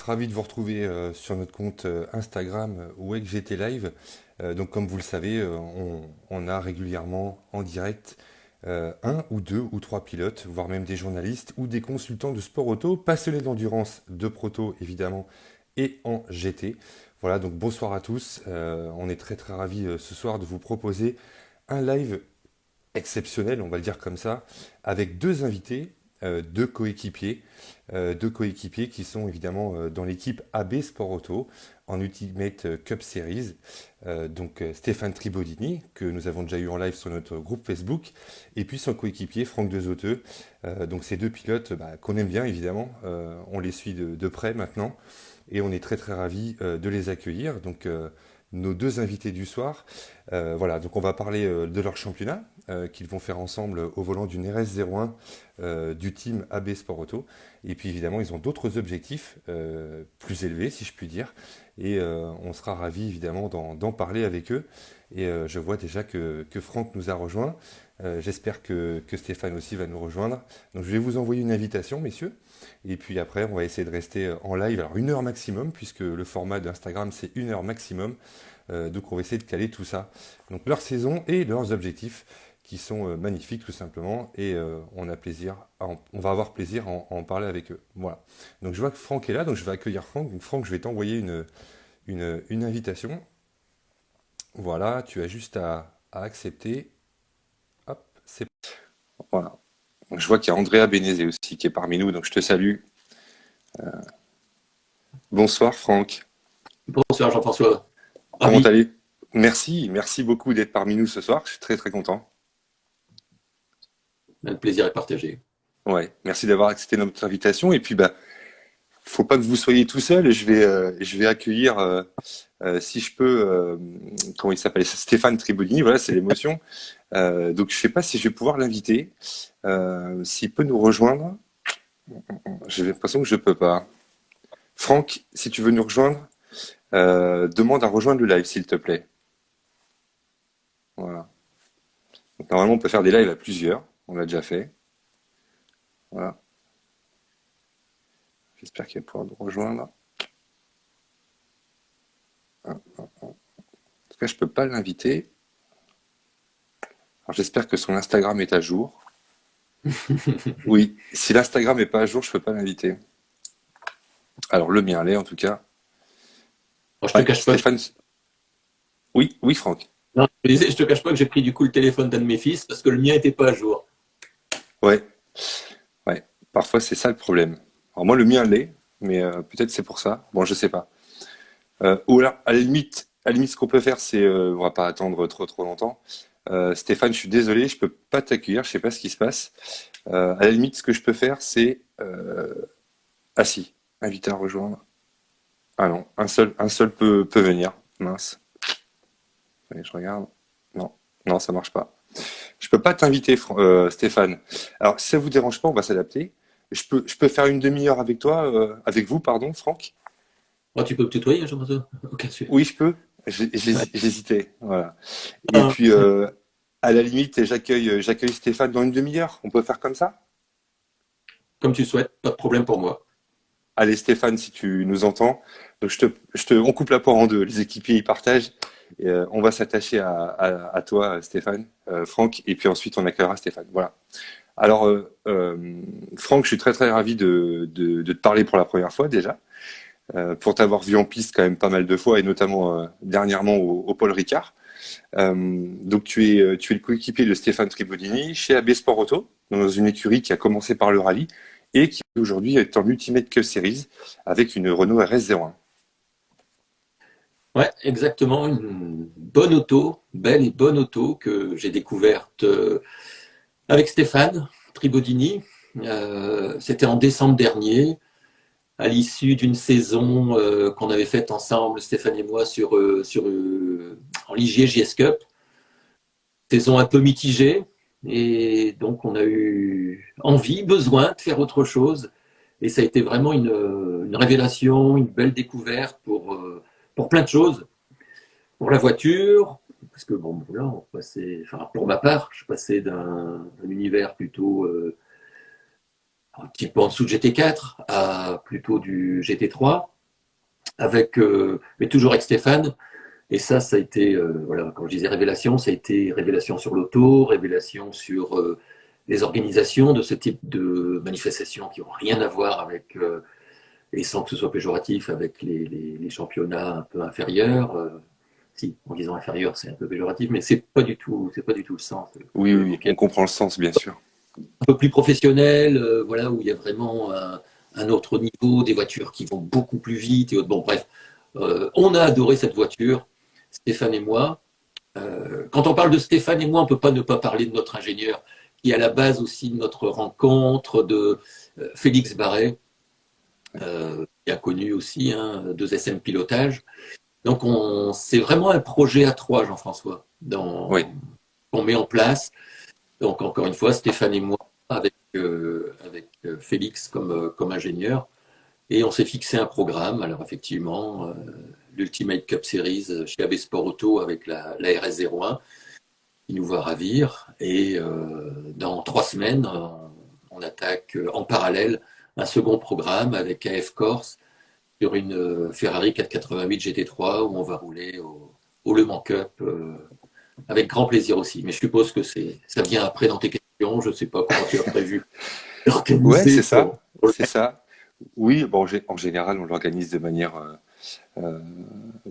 Ravi de vous retrouver sur notre compte Instagram WegGT Live. Donc comme vous le savez, on a régulièrement en direct un ou deux ou trois pilotes, voire même des journalistes ou des consultants de sport auto, passionnés d'endurance, de proto évidemment, et en GT. Voilà, donc bonsoir à tous. On est très très ravis ce soir de vous proposer un live exceptionnel, on va le dire comme ça, avec deux invités, deux coéquipiers qui sont évidemment dans l'équipe AB Sport Auto en Ultimate Cup Series. Stéphane Tribodini, que nous avons déjà eu en live sur notre groupe Facebook, et puis son coéquipier Franck Dezoteux. Donc ces deux pilotes qu'on aime bien évidemment, on les suit de près maintenant, et on est très très ravis de les accueillir. Nos deux invités du soir. Voilà, donc on va parler de leur championnat qu'ils vont faire ensemble au volant d'une RS01 du team AB Sport Auto. Et puis évidemment, ils ont d'autres objectifs plus élevés, si je puis dire. Et on sera ravis évidemment d'en parler avec eux. Et je vois déjà que Franck nous a rejoint. J'espère que Stéphane aussi va nous rejoindre. Donc je vais vous envoyer une invitation, messieurs. Et puis après, on va essayer de rester en live. Alors 1 heure maximum, puisque le format d'Instagram, c'est 1 heure maximum. Donc on va essayer de caler tout ça. Donc leur saison et leurs objectifs qui sont magnifiques tout simplement. Et on va avoir plaisir à en parler avec eux. Voilà. Donc je vois que Franck est là, donc je vais accueillir Franck. Donc Franck, je vais t'envoyer une invitation. Voilà, tu as juste à accepter. Hop, c'est voilà. Donc, je vois qu'il y a Andrea Benezet aussi qui est parmi nous, donc je te salue. Bonsoir Franck. Bonsoir Jean-François, Comment ravi, allez? Merci beaucoup d'être parmi nous ce soir. Je suis très très content. le plaisir est partagé. Ouais, merci d'avoir accepté notre invitation. Et puis faut pas que vous soyez tout seul. Je vais accueillir, si je peux, comment il s'appelle, Stéphane Tribodini. Voilà, c'est l'émotion. Donc je sais pas si je vais pouvoir l'inviter, s'il peut nous rejoindre. J'ai l'impression que je peux pas. Franck, si tu veux nous rejoindre, demande à rejoindre le live, s'il te plaît. Voilà. Donc, normalement, on peut faire des lives à plusieurs. On l'a déjà fait. Voilà. J'espère qu'il va pouvoir nous rejoindre. En tout cas, je peux pas l'inviter. Alors, j'espère que son Instagram est à jour. Oui, si l'Instagram est pas à jour, je peux pas l'inviter. Alors, le mien l'est en tout cas. Alors, je te Ouais, cache pas, Stéphane. Oui, oui, Franck. non, je te cache pas que j'ai pris du coup le téléphone d'un de mes fils parce que le mien était pas à jour. Ouais, ouais. Parfois, c'est ça le problème. Alors, moi, le mien l'est, mais peut-être c'est pour ça. Bon, je sais pas. Ou alors, à la limite, ce qu'on peut faire, c'est, on va pas attendre trop trop longtemps. Stéphane, je suis désolé, je peux pas t'accueillir, je sais pas ce qui se passe. À la limite, ce que je peux faire, c'est, ah si, inviter à rejoindre. Ah non, un seul peut venir. Mince. Allez, je regarde. Non, non, ça marche pas. Je peux pas t'inviter, Stéphane. Alors, si ça vous dérange pas, on va s'adapter. Je peux faire une demi-heure avec toi, avec vous, pardon, Franck. Oh, tu peux me tutoyer, Jean-François? Ok, super. Oui, je peux. Ouais. J'hésitais, voilà. Et Ah, puis, à la limite, j'accueille Stéphane dans une demi-heure. On peut faire comme ça? comme tu le souhaites, pas de problème pour moi. Allez, Stéphane, si tu nous entends. Donc, on coupe la poire en deux. Les équipiers, ils partagent. Et, on va s'attacher à toi, Stéphane, Franck, et puis ensuite, on accueillera Stéphane. Voilà. Alors, Franck, je suis très très ravi de te parler pour la première fois déjà, pour t'avoir vu en piste quand même pas mal de fois, et notamment dernièrement au Paul Ricard. Donc tu es le coéquipier de Stéphane Tribodini chez AB Sport Auto, dans une écurie qui a commencé par le rallye et qui aujourd'hui est en Ultimate Cup Series avec une Renault RS01. Ouais, exactement, une bonne auto, belle et bonne auto que j'ai découverte avec Stéphane Tribodini. C'était en décembre dernier, à l'issue d'une saison qu'on avait faite ensemble, Stéphane et moi, en Ligier JS Cup. Saison un peu mitigée. Et donc, on a eu envie, besoin de faire autre chose. Et ça a été vraiment une révélation, une belle découverte pour plein de choses. Pour la voiture, parce que bon, là, on passait, enfin, pour ma part, je passais d'un univers plutôt un petit peu en dessous de GT4 à plutôt du GT3, mais toujours avec Stéphane. Et ça a été, voilà, quand je disais révélation, ça a été révélation sur l'auto, révélation sur les organisations de ce type de manifestations qui n'ont rien à voir avec, et sans que ce soit péjoratif, avec les championnats un peu inférieurs. Si, en disant inférieur, c'est un peu péjoratif, mais c'est pas du tout le sens Oui, que oui, j'évoquais. on comprend le sens, bien sûr. Un peu plus professionnel, voilà, où il y a vraiment un autre niveau, des voitures qui vont beaucoup plus vite et autres. Bon, bref, on a adoré cette voiture, Stéphane et moi. Quand on parle de Stéphane et moi, on ne peut pas ne pas parler de notre ingénieur, qui est à la base aussi de notre rencontre, de Félix Barret, qui a connu aussi hein, 2SM Pilotage. Donc, c'est vraiment un projet à trois, Jean-François, Oui. qu'on met en place. Donc, encore une fois, Stéphane et moi, avec Félix comme ingénieur. Et on s'est fixé un programme. Alors, effectivement, l'Ultimate Cup Series chez AB Sport Auto avec la RS01 qui nous va ravir. Et dans 3 semaines, on attaque en parallèle un second programme avec AF Corse sur une Ferrari 488 GT3 où on va rouler au Le Mans Cup avec grand plaisir aussi. Mais je suppose que ça vient après dans tes questions. Je ne sais pas comment tu as prévu Ouais, c'est d'organiser ça, c'est ça. Oui, bon, en général, on l'organise de manière, euh,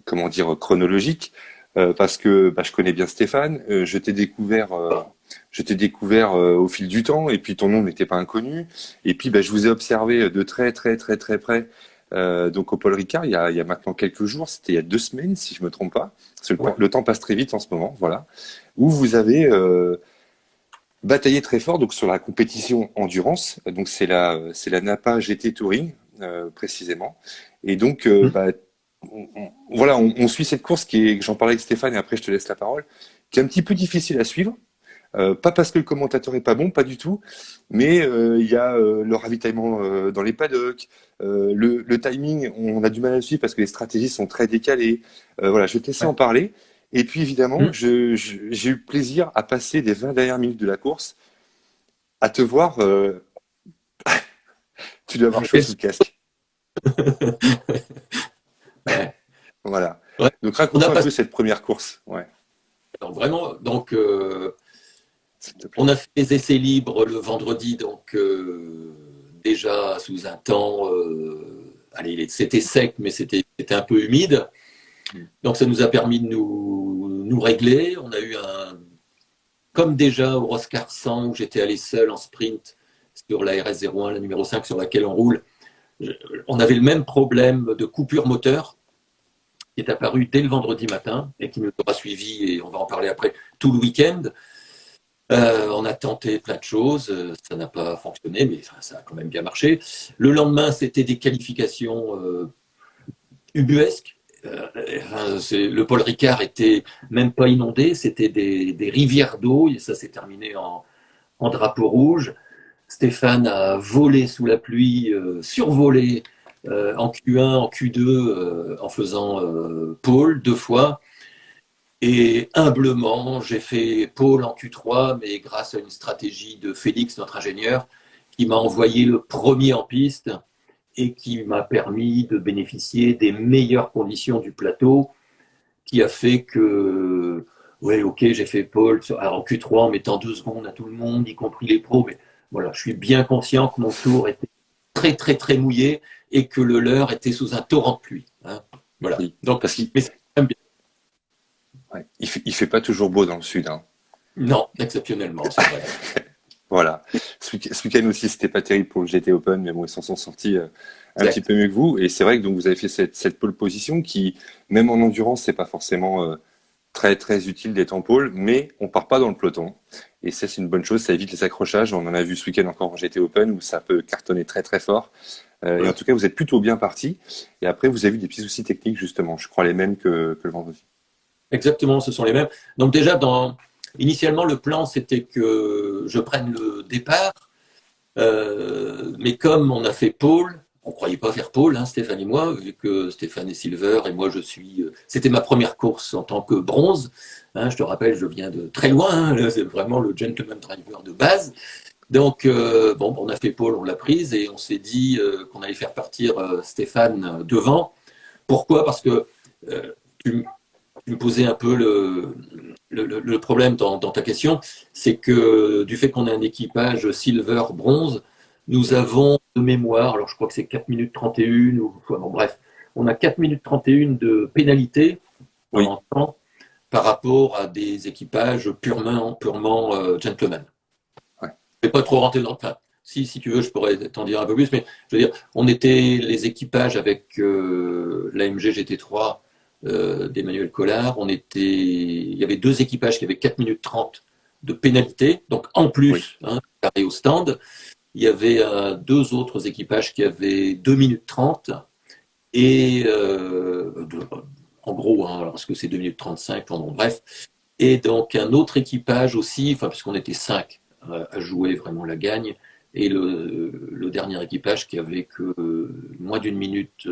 comment dire, chronologique, parce que bah, je connais bien Stéphane. Je t'ai découvert au fil du temps, et puis ton nom n'était pas inconnu. Et puis, bah, je vous ai observé de très, très, très, très près. Donc au Paul Ricard, il y a maintenant quelques jours, c'était il y a 2 semaines, si je me trompe pas. Parce que Ouais. le temps passe très vite en ce moment, voilà. Où vous avez bataillé très fort donc sur la compétition endurance. Donc c'est la Napa GT Touring précisément. Et donc bah, voilà, on suit cette course qui est, j'en parlais avec Stéphane et après je te laisse la parole, qui est un petit peu difficile à suivre. Pas parce que le commentateur est pas bon, pas du tout, mais il y a le ravitaillement dans les paddocks, le timing, on a du mal à le suivre parce que les stratégies sont très décalées. Voilà, je vais te laisser en Ouais. parler. Et puis évidemment, Hum. j'ai eu plaisir à passer les 20 dernières minutes de la course à te voir. Tu dois avoir chaud Quel- sous le casque. ouais. Voilà. Ouais. Donc On a raconte-moi un passé peu cette première course. Ouais, alors, vraiment. Donc, s'il te plaît. on a fait les essais libres le vendredi, donc déjà sous un temps. Allez, c'était sec, mais c'était un peu humide. Donc, ça nous a permis de nous régler. On a eu comme déjà au Roscar 100, où j'étais allé seul en sprint sur la RS01, la numéro 5 sur laquelle on roule. On avait le même problème de coupure moteur qui est apparu dès le vendredi matin et qui nous aura suivi, et on va en parler après, tout le week-end. On a tenté plein de choses, ça n'a pas fonctionné, mais enfin, ça a quand même bien marché. Le lendemain, c'était des qualifications ubuesques. Le Paul Ricard était même pas inondé, c'était des rivières d'eau, et ça s'est terminé en drapeau rouge. Stéphane a volé sous la pluie, survolé en Q1, en Q2, en faisant pole 2 fois. Et humblement, j'ai fait pole en Q3, mais grâce à une stratégie de Félix, notre ingénieur, qui m'a envoyé le premier en piste et qui m'a permis de bénéficier des meilleures conditions du plateau, qui a fait que, ouais, ok, j'ai fait pole en Q3 en mettant 2 secondes à tout le monde, y compris les pros, mais voilà, je suis bien conscient que mon tour était très, très, très mouillé et que le leur était sous un torrent de pluie. Hein. Voilà. Oui, Donc, parce qu'il mais c'est quand même bien. ouais, il fait pas toujours beau dans le sud, hein. Non, exceptionnellement, c'est vrai. Voilà. Ce week-end aussi, c'était pas terrible pour le GT Open, mais bon, ils s'en sont sortis un petit Exact. peu mieux que vous. Et c'est vrai que donc vous avez fait cette pole position qui, même en endurance, c'est pas forcément très très utile d'être en pole, mais on part pas dans le peloton. Et ça, c'est une bonne chose, ça évite les accrochages. On en a vu ce week-end encore en GT Open où ça peut cartonner très très fort. Et en Ouais. tout cas, vous êtes plutôt bien parti. Et après, vous avez eu des petits soucis techniques, justement. Je crois les mêmes que le vendredi. Exactement, ce sont les mêmes. Donc déjà, initialement, le plan, c'était que je prenne le départ. Mais comme on a fait pole, on ne croyait pas faire pole, hein, Stéphane et moi, vu que Stéphane est silver et moi je suis. C'était ma première course en tant que bronze. Hein, je te rappelle, je viens de très loin. Hein, c'est vraiment le gentleman driver de base. Donc, bon, on a fait pole, on l'a prise et on s'est dit qu'on allait faire partir Stéphane devant. Pourquoi? Parce que euh, tu, tu me posais un peu le problème dans ta question, c'est que du fait qu'on a un équipage silver bronze, nous Mhm. avons de mémoire, alors je crois que c'est 4 minutes 31, ou enfin, bon, bref, on a 4 minutes 31 de pénalité Oui, en temps par rapport à des équipages purement gentlemen. ouais. Je ne vais pas trop rentrer dans. Enfin, si tu veux, je pourrais t'en dire un peu plus, mais je veux dire, on était les équipages avec l'AMG GT3 d'Emmanuel Collard. Il y avait deux équipages qui avaient 4 minutes 30 de pénalité. Donc, en Oui, plus, hein, carré au stand, il y avait deux autres équipages qui avaient 2 minutes 30 et en gros, hein, parce que c'est 2 minutes 35, enfin, bon, bref. Et donc un autre équipage aussi, enfin, puisqu'on était cinq à jouer vraiment la gagne, et le dernier équipage qui avait que moins d'une minute,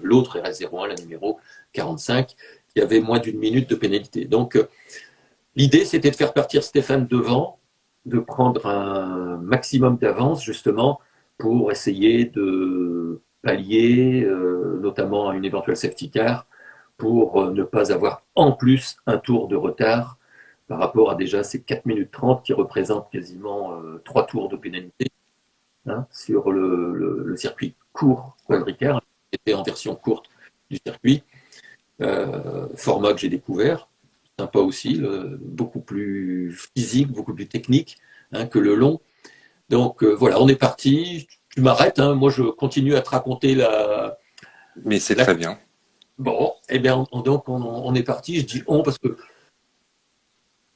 l'autre RS01, la numéro 45, qui avait moins d'une minute de pénalité. Donc l'idée c'était de faire partir Stéphane devant, de prendre un maximum d'avance justement pour essayer de pallier notamment à une éventuelle safety car pour ne pas avoir en plus un tour de retard par rapport à déjà ces 4 minutes 30 qui représentent quasiment 3 tours de pénalité hein, sur le circuit court ouais. quadricaire, qui était en version courte du circuit, format que j'ai découvert, sympa aussi, beaucoup plus physique, beaucoup plus technique hein, que le long. Donc voilà, on est parti. Tu m'arrêtes, hein, moi je continue à te raconter Mais c'est la... très bien. Bon, eh bien, donc on est parti. Je dis on parce que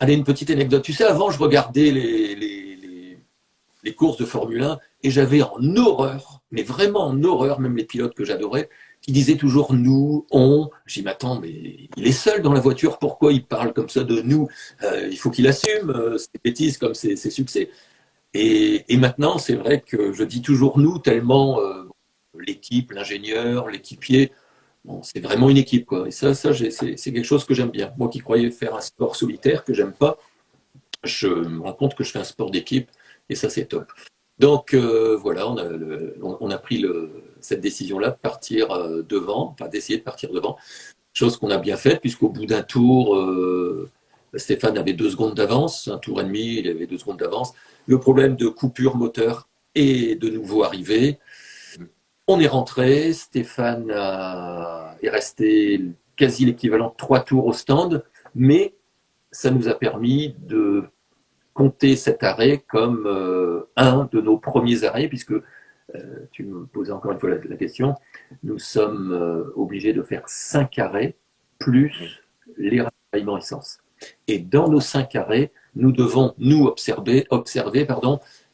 allez, une petite anecdote. Tu sais, avant, je regardais les courses de Formule 1 et j'avais en horreur, mais vraiment en horreur, même les pilotes que j'adorais, qui disaient toujours nous, on. J'y m'attends, mais il est seul dans la voiture, pourquoi il parle comme ça de nous? Il faut qu'il assume ses bêtises comme ses succès. Et maintenant, c'est vrai que je dis toujours nous, tellement l'équipe, l'ingénieur, l'équipier, bon, c'est vraiment une équipe. Quoi. Et ça c'est quelque chose que j'aime bien. Moi qui croyais faire un sport solitaire, que j'aime pas, je me rends compte que je fais un sport d'équipe et ça c'est top. Donc voilà, on a pris cette décision-là de partir devant, enfin d'essayer de partir devant, chose qu'on a bien faite puisqu'au bout d'un tour, Stéphane avait 2 secondes d'avance, un tour et demi, il avait 2 secondes d'avance. Le problème de coupure moteur est de nouveau arrivé. On est rentré, Stéphane est resté quasi l'équivalent de 3 tours au stand, mais ça nous a permis de compter cet arrêt comme un de nos premiers arrêts, puisque tu me posais encore une fois la question, nous sommes obligés de faire 5 arrêts Oui, plus les ravitaillements essence. Et dans nos 5 arrêts, nous devons nous observer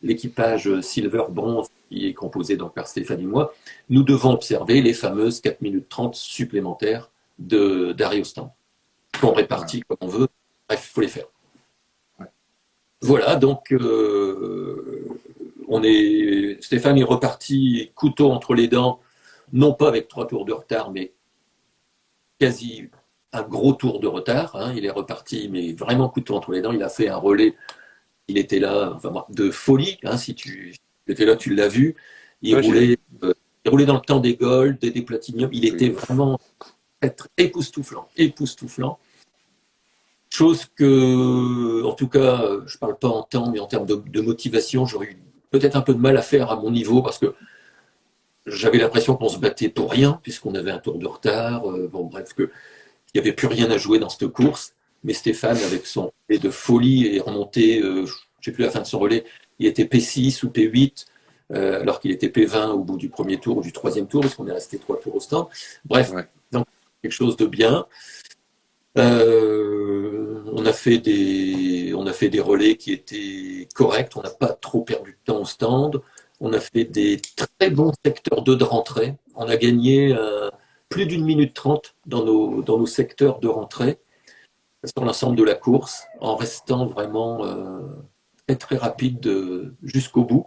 l'équipage Silver Bronze qui est composé donc par Stéphane et moi, nous devons observer les fameuses 4 minutes 30 supplémentaires d'arrêt au stand, qu'on voilà. répartit comme on veut. Bref, il faut les faire. Ouais. Voilà, donc Stéphane est reparti couteau entre les dents, non pas avec 3 tours de retard, mais quasi un gros tour de retard. Hein. Il est reparti, mais vraiment couteau entre les dents. Il a fait un relais, il était là, enfin, de folie. Hein, si tu étais là, tu l'as vu. Il Ouais, j'ai roulait, vu. euh, il roulait dans le temps des Gold, des Platinium. Il était Oui. vraiment être époustouflant, époustouflant. Chose que, en tout cas, je parle pas en temps, mais en termes de motivation, j'aurais eu peut-être un peu de mal à faire à mon niveau parce que j'avais l'impression qu'on se battait pour rien, puisqu'on avait un tour de retard. Bon, bref, qu'il n'y avait plus rien à jouer dans cette course. Mais Stéphane, avec son relais de folie, est remonté, je ne sais plus la fin de son relais, il était P6 ou P8, alors qu'il était P20 au bout du premier tour ou du troisième tour, parce qu'on est resté 3 tours au stand. Bref, Ouais. donc quelque chose de bien. On a fait des relais qui étaient corrects, on n'a pas trop perdu de temps au stand. On a fait des très bons secteurs 2 de rentrée. On a gagné plus d'une minute 30 dans nos secteurs de rentrée sur l'ensemble de la course, en restant vraiment très très rapide jusqu'au bout.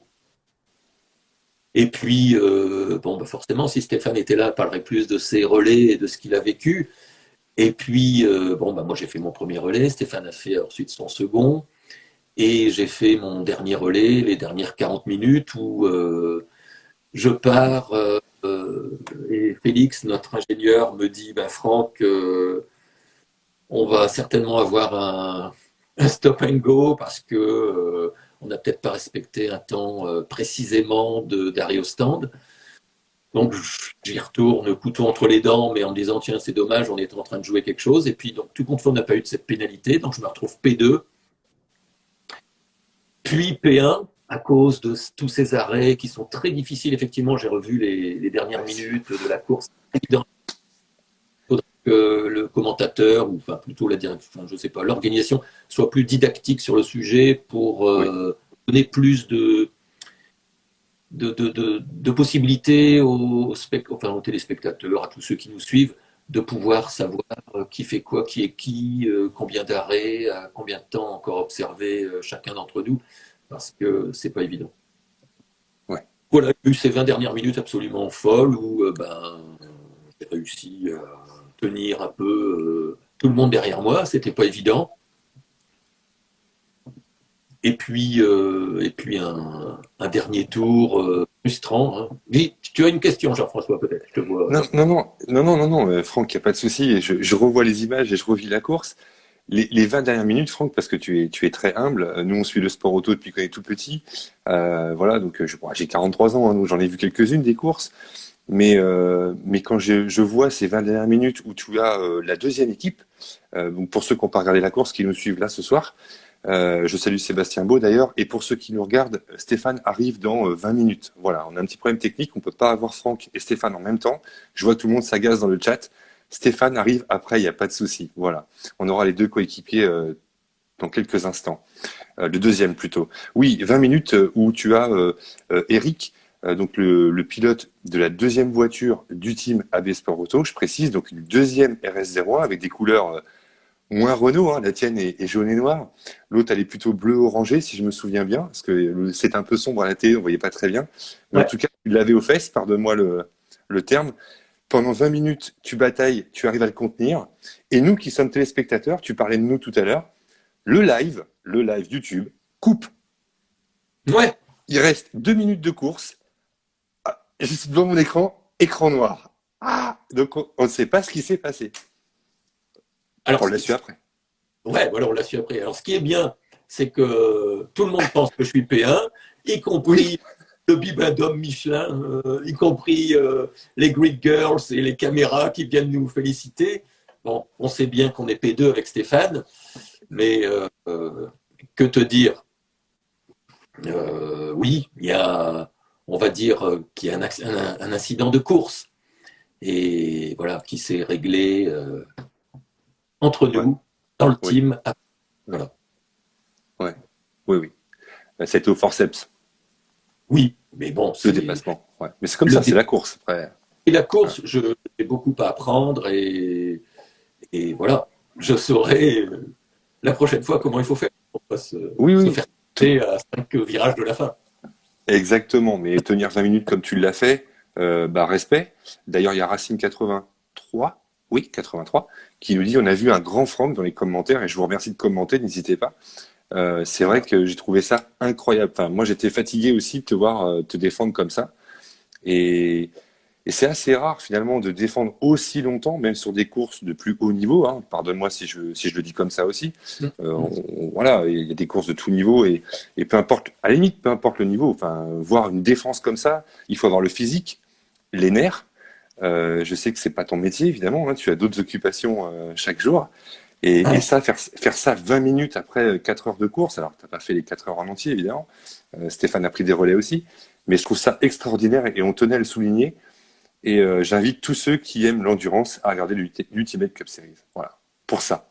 Et puis, bon, bah forcément, si Stéphane était là, il parlerait plus de ses relais et de ce qu'il a vécu. Et puis, bon, bah, moi j'ai fait mon premier relais, Stéphane a fait ensuite son second. Et j'ai fait mon dernier relais, les dernières 40 minutes, où je pars et Félix, notre ingénieur, me dit, ben, Franck, on va certainement avoir un stop and go parce que on n'a peut-être pas respecté un temps précisément d'arrêt au stand. Donc j'y retourne, couteau entre les dents, mais en me disant tiens c'est dommage, on était en train de jouer quelque chose. Et puis donc tout compte fait on n'a pas eu de cette pénalité, donc je me retrouve P2, puis P1 à cause de tous ces arrêts qui sont très difficiles. Effectivement, j'ai revu les dernières minutes de la course. Que le commentateur, ou enfin plutôt la enfin, je sais pas, l'organisation soit plus didactique sur le sujet pour Oui, donner plus de possibilités enfin, aux téléspectateurs, à tous ceux qui nous suivent, de pouvoir savoir qui fait quoi, qui est qui, combien d'arrêts, combien de temps encore observer chacun d'entre nous, parce que c'est pas évident. ouais. Voilà, il y a eu ces 20 dernières minutes absolument folles où j'ai réussi à tenir un peu tout le monde derrière moi, c'était pas évident. Et puis un dernier tour frustrant. Hein. Mais tu as une question, Jean-François, peut-être. Je te vois. Non, non, non, non, non, non, non, Franck, il n'y a pas de souci. Et je revois les images et je revis la course. Les 20 dernières minutes, Franck, parce que tu es très humble. Nous, on suit le sport auto depuis qu'on est tout petit. Voilà, donc bon, j'ai 43 ans, hein, donc j'en ai vu quelques-unes des courses. Mais quand je vois ces 20 dernières minutes où tu as la deuxième équipe, donc pour ceux qui n'ont pas regardé la course, qui nous suivent là ce soir, je salue Sébastien Beau d'ailleurs, et pour ceux qui nous regardent, Stéphane arrive dans 20 minutes. Voilà, on a un petit problème technique, on peut pas avoir Franck et Stéphane en même temps. Je vois que tout le monde s'agace dans le chat. Stéphane arrive après, il n'y a pas de souci. Voilà, on aura les deux coéquipiers dans quelques instants. Le deuxième plutôt. Oui, 20 minutes où tu as Eric, donc le pilote de la deuxième voiture du team AB Sport Auto, je précise, donc une deuxième RS01 avec des couleurs moins Renault, hein, la tienne est jaune et noire. L'autre, elle est plutôt bleu-orangé, si je me souviens bien, parce que c'est un peu sombre à la télé, on voyait pas très bien. Mais en Ouais. tout cas, tu l'avais aux fesses, pardonne-moi le terme. Pendant 20 minutes, tu batailles, tu arrives à le contenir. Et nous qui sommes téléspectateurs, tu parlais de nous tout à l'heure, le live YouTube, coupe. Ouais. Il reste 2 minutes de course. Ah, je suis devant mon écran, écran noir. Ah, donc on ne sait pas ce qui s'est passé. Alors, On l'a su après. ouais, voilà, on l'a su après. Alors, ce qui est bien, c'est que tout le monde pense que je suis P1, y Oui, compris le bibendum Michelin, y compris les Greek Girls et les caméras qui viennent nous féliciter. Bon, on sait bien qu'on est P2 avec Stéphane, mais que te dire oui, il y a, on va dire qu'il y a un incident de course et voilà qui s'est réglé entre ouais, nous dans le oui, team. Voilà. ouais, oui, oui. C'était au forceps, Oui, mais bon, le c'est dépassement. Ouais. Mais c'est comme le ça, c'est dé- la course. Après. et la Ouais. course. J'ai beaucoup à apprendre et voilà, je saurai la prochaine fois comment il faut faire pour pas Oui, se oui, faire tout- passer à 5 virages de la fin. exactement. Mais tenir 20 minutes comme tu l'as fait, bah, respect. D'ailleurs, il y a Racing 83, oui, 83, qui nous dit on a vu un grand Franck dans les commentaires et je vous remercie de commenter, n'hésitez pas. C'est vrai que j'ai trouvé ça incroyable. Enfin, moi, j'étais fatigué aussi de te voir te défendre comme ça. Et, Et c'est assez rare finalement de défendre aussi longtemps, même sur des courses de plus haut niveau. Hein. Pardonne-moi si je le dis comme ça aussi. Voilà, il y a des courses de tout niveau et peu importe, à la limite, peu importe le niveau. Enfin, voir une défense comme ça, il faut avoir le physique, les nerfs. Je sais que c'est pas ton métier évidemment. Hein, tu as d'autres occupations chaque jour. Et Ouais. ça, faire ça 20 minutes après 4 heures de course. Alors, t'as pas fait les 4 heures en entier évidemment. Stéphane a pris des relais aussi. Mais je trouve ça extraordinaire et on tenait à le souligner. Et j'invite tous ceux qui aiment l'endurance à regarder l'Ultimate Cup Series. Voilà, pour ça.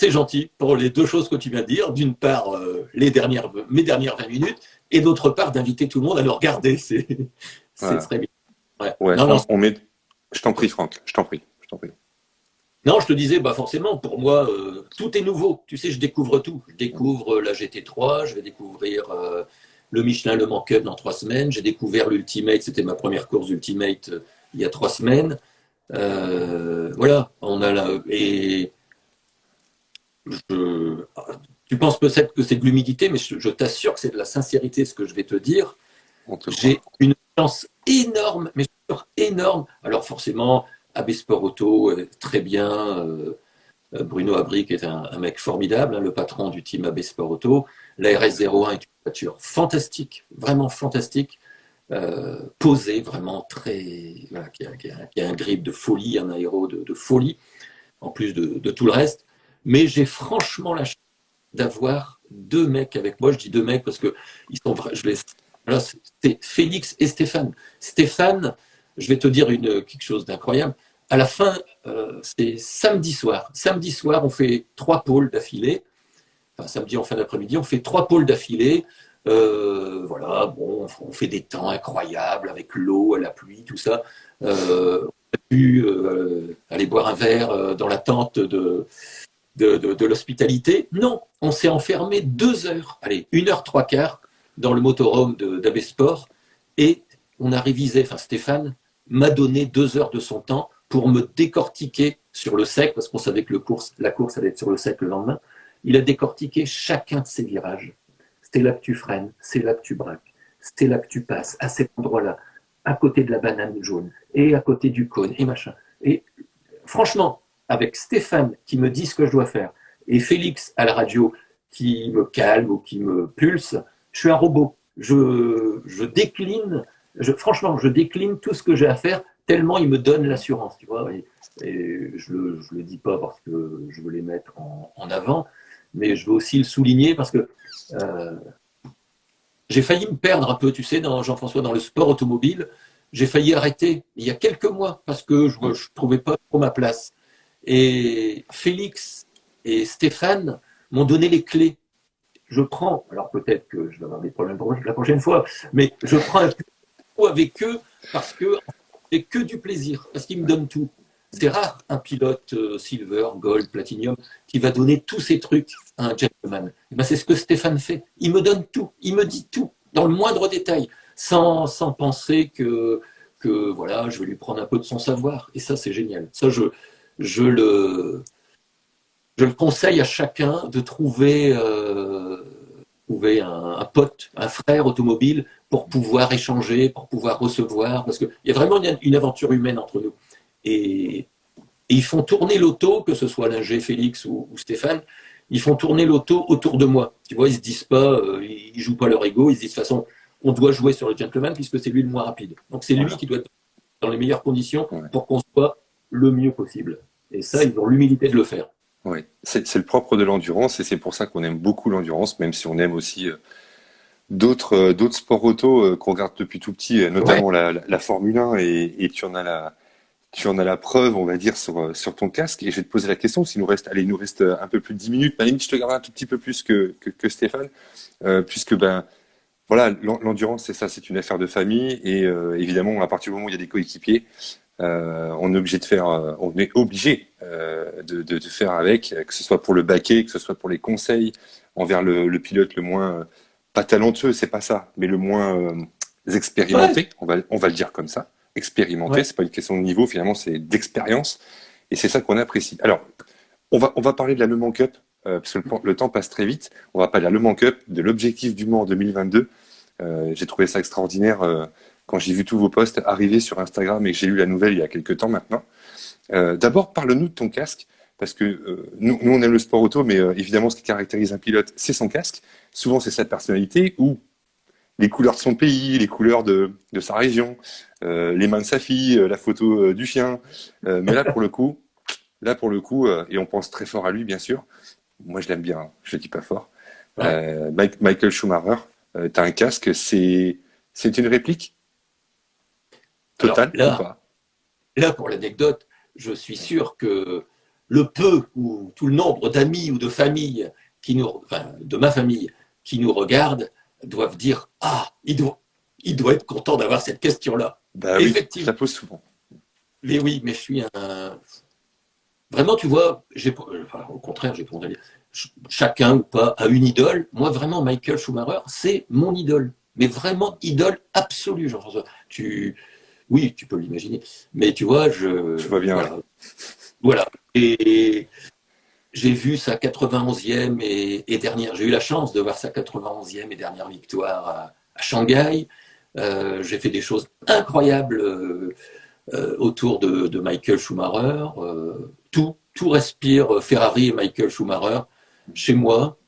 C'est gentil pour les deux choses que tu viens de dire. D'une part, mes dernières 20 minutes, et d'autre part, d'inviter tout le monde à le regarder. C'est Voilà. très bien. Ouais. Ouais, Non, non, on met. Je t'en prie, Franck. Je t'en prie. Je t'en prie. non, je te disais, bah forcément, pour moi, tout est nouveau. Tu sais, je découvre tout. Je découvre la GT3, je vais découvrir le Michelin Le Mans Cup dans 3 semaines. J'ai découvert l'Ultimate, c'était ma première course Ultimate il y a 3 semaines. Voilà, on a là, et je- tu penses peut-être que c'est de l'humidité, mais je t'assure que c'est de la sincérité ce que je vais te dire. On te J'ai croit. une chance énorme, mais énorme. Alors forcément, AB Sport Auto, très bien. Bruno Abric est un mec formidable, hein, le patron du team AB Sport Auto. La RS01 est une voiture fantastique, vraiment fantastique, posée, vraiment très, voilà, qui a un grip de folie, un aéro de folie, en plus de tout le reste. Mais j'ai franchement la chance d'avoir deux mecs avec moi. Je dis deux mecs parce que ils sont vrais. Voilà, c'est Félix et Stéphane. Stéphane, je vais te dire quelque chose d'incroyable. À la fin, c'est samedi soir. Samedi soir, on fait 3 pôles d'affilée. Enfin, samedi en fin d'après-midi, on fait 3 pôles d'affilée. Voilà, bon, on fait des temps incroyables avec l'eau, la pluie, tout ça. On a pu aller boire un verre dans la tente de l'hospitalité. Non, on s'est enfermé 2 heures, allez, 1 heure 3 quarts dans le motorhome d'Abbé Sport et on a révisé, enfin Stéphane m'a donné 2 heures de son temps pour me décortiquer sur le sec, parce qu'on savait que la course allait être sur le sec le lendemain. Il a décortiqué chacun de ces virages. C'est là que tu freines, c'est là que tu braques, c'est là que tu passes, à cet endroit-là, à côté de la banane jaune, et à côté du cône, et machin. Et franchement, avec Stéphane qui me dit ce que je dois faire et Félix à la radio qui me calme ou qui me pulse, je suis un robot. Je décline, franchement, je décline tout ce que j'ai à faire tellement il me donne l'assurance, tu vois. Et je le dis pas parce que je veux les mettre en avant, mais je veux aussi le souligner parce que euh, j'ai failli me perdre un peu, tu sais, Jean-François, dans le sport automobile. J'ai failli arrêter il y a quelques mois parce que je ne trouvais pas trop ma place. Et Félix et Stéphane m'ont donné les clés. Je prends, alors peut-être que je vais avoir des problèmes la prochaine fois, mais je prends un peu avec eux parce que j'ai que du plaisir, parce qu'ils me donnent tout. C'est rare un pilote silver, gold, platinum qui va donner tous ces trucs à un gentleman. Et ben, c'est ce que Stéphane fait. Il me donne tout, il me dit tout, dans le moindre détail, sans penser que voilà, je vais lui prendre un peu de son savoir. Et ça, c'est génial. Ça, je le, je le conseille à chacun de trouver un pote, un frère automobile pour pouvoir échanger, pour pouvoir recevoir, parce qu'il y a vraiment une aventure humaine entre nous. Et, et ils font tourner l'auto, que ce soit l'ingé Félix ou Stéphane, ils font tourner l'auto autour de moi. Tu vois, ils se disent pas, ils jouent pas leur ego, ils se disent de toute façon, on doit jouer sur le gentleman puisque c'est lui le moins rapide. Donc c'est lui Voilà. qui doit être dans les meilleures conditions Ouais. pour qu'on soit le mieux possible. Et ça, ils ont l'humilité de le faire. Ouais. C'est le propre de l'endurance et c'est pour ça qu'on aime beaucoup l'endurance, même si on aime aussi d'autres sports auto qu'on regarde depuis tout petit, Ouais. notamment la Formule 1 et tu en as la preuve, on va dire, sur ton casque. Et je vais te poser la question, allez, il nous reste un peu plus de 10 minutes. À la limite, je te garde un tout petit peu plus que Stéphane, puisque ben voilà, l'endurance, c'est ça, c'est une affaire de famille. Et évidemment, à partir du moment où il y a des coéquipiers, on est obligé de faire avec, que ce soit pour le baquet, que ce soit pour les conseils envers le pilote le moins pas talentueux, c'est pas ça, mais le moins Ouais. expérimenté. On va le dire comme ça. Expérimenté, Ouais. c'est pas une question de niveau, finalement, c'est d'expérience. Et c'est ça qu'on apprécie. Alors, on va parler de la Le Mans Cup, parce que le temps passe très vite. On va parler de la Le Mans Cup, de l'objectif du Mans en 2022. J'ai trouvé ça extraordinaire quand j'ai vu tous vos posts arriver sur Instagram et que j'ai lu la nouvelle il y a quelques temps maintenant. D'abord, parle-nous de ton casque, parce que nous, on aime le sport auto, mais évidemment, ce qui caractérise un pilote, c'est son casque. Souvent, c'est sa personnalité ou les couleurs de son pays, les couleurs de sa région, les mains de sa fille, la photo du chien. Mais là, pour le coup, et on pense très fort à lui, bien sûr. Moi, je l'aime bien, hein, je le dis pas fort. Ouais. Michael Schumacher, t'as un casque, c'est une réplique Alors totale ou là, pas? là, pour l'anecdote, je suis sûr que le peu ou tout le nombre d'amis ou de familles enfin, de ma famille qui nous regardent doivent dire ah, il doit être content d'avoir cette question-là. Bah oui, je Effectivement. la pose souvent. Mais oui, mais je suis un. Vraiment, tu vois, enfin, au contraire, j'ai pour dire, chacun ou pas a une idole. Moi, vraiment, Michael Schumacher, c'est mon idole. Mais vraiment, idole absolue, Jean-François. Oui, tu peux l'imaginer. Mais tu vois, Je vois bien, ouais. voilà. Voilà. Et j'ai vu sa 91e et dernière. J'ai eu la chance de voir sa 91e et dernière victoire à Shanghai. J'ai fait des choses incroyables autour de Michael Schumacher. Tout respire Ferrari et Michael Schumacher chez moi.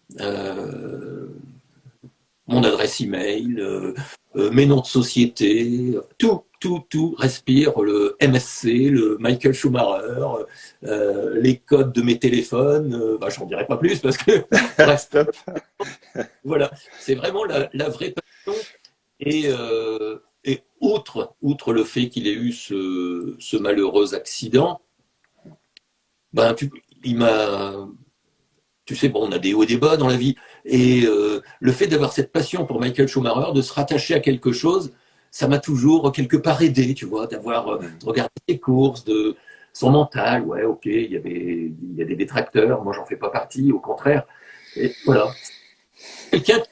Mon adresse email, mes noms de société, tout respire le MSC, le Michael Schumacher, les codes de mes téléphones. Bah, j'en dirai pas plus parce que bref, voilà, c'est vraiment la vraie passion. Et outre le fait qu'il ait eu ce malheureux accident, ben, il m'a tu sais, bon, on a des hauts et des bas dans la vie. Et le fait d'avoir cette passion pour Michael Schumacher, de se rattacher à quelque chose, ça m'a toujours quelque part aidé, tu vois, de regarder ses courses, de son mental. Ouais, ok, il y a des détracteurs, moi j'en fais pas partie, au contraire. Et voilà. Quelqu'un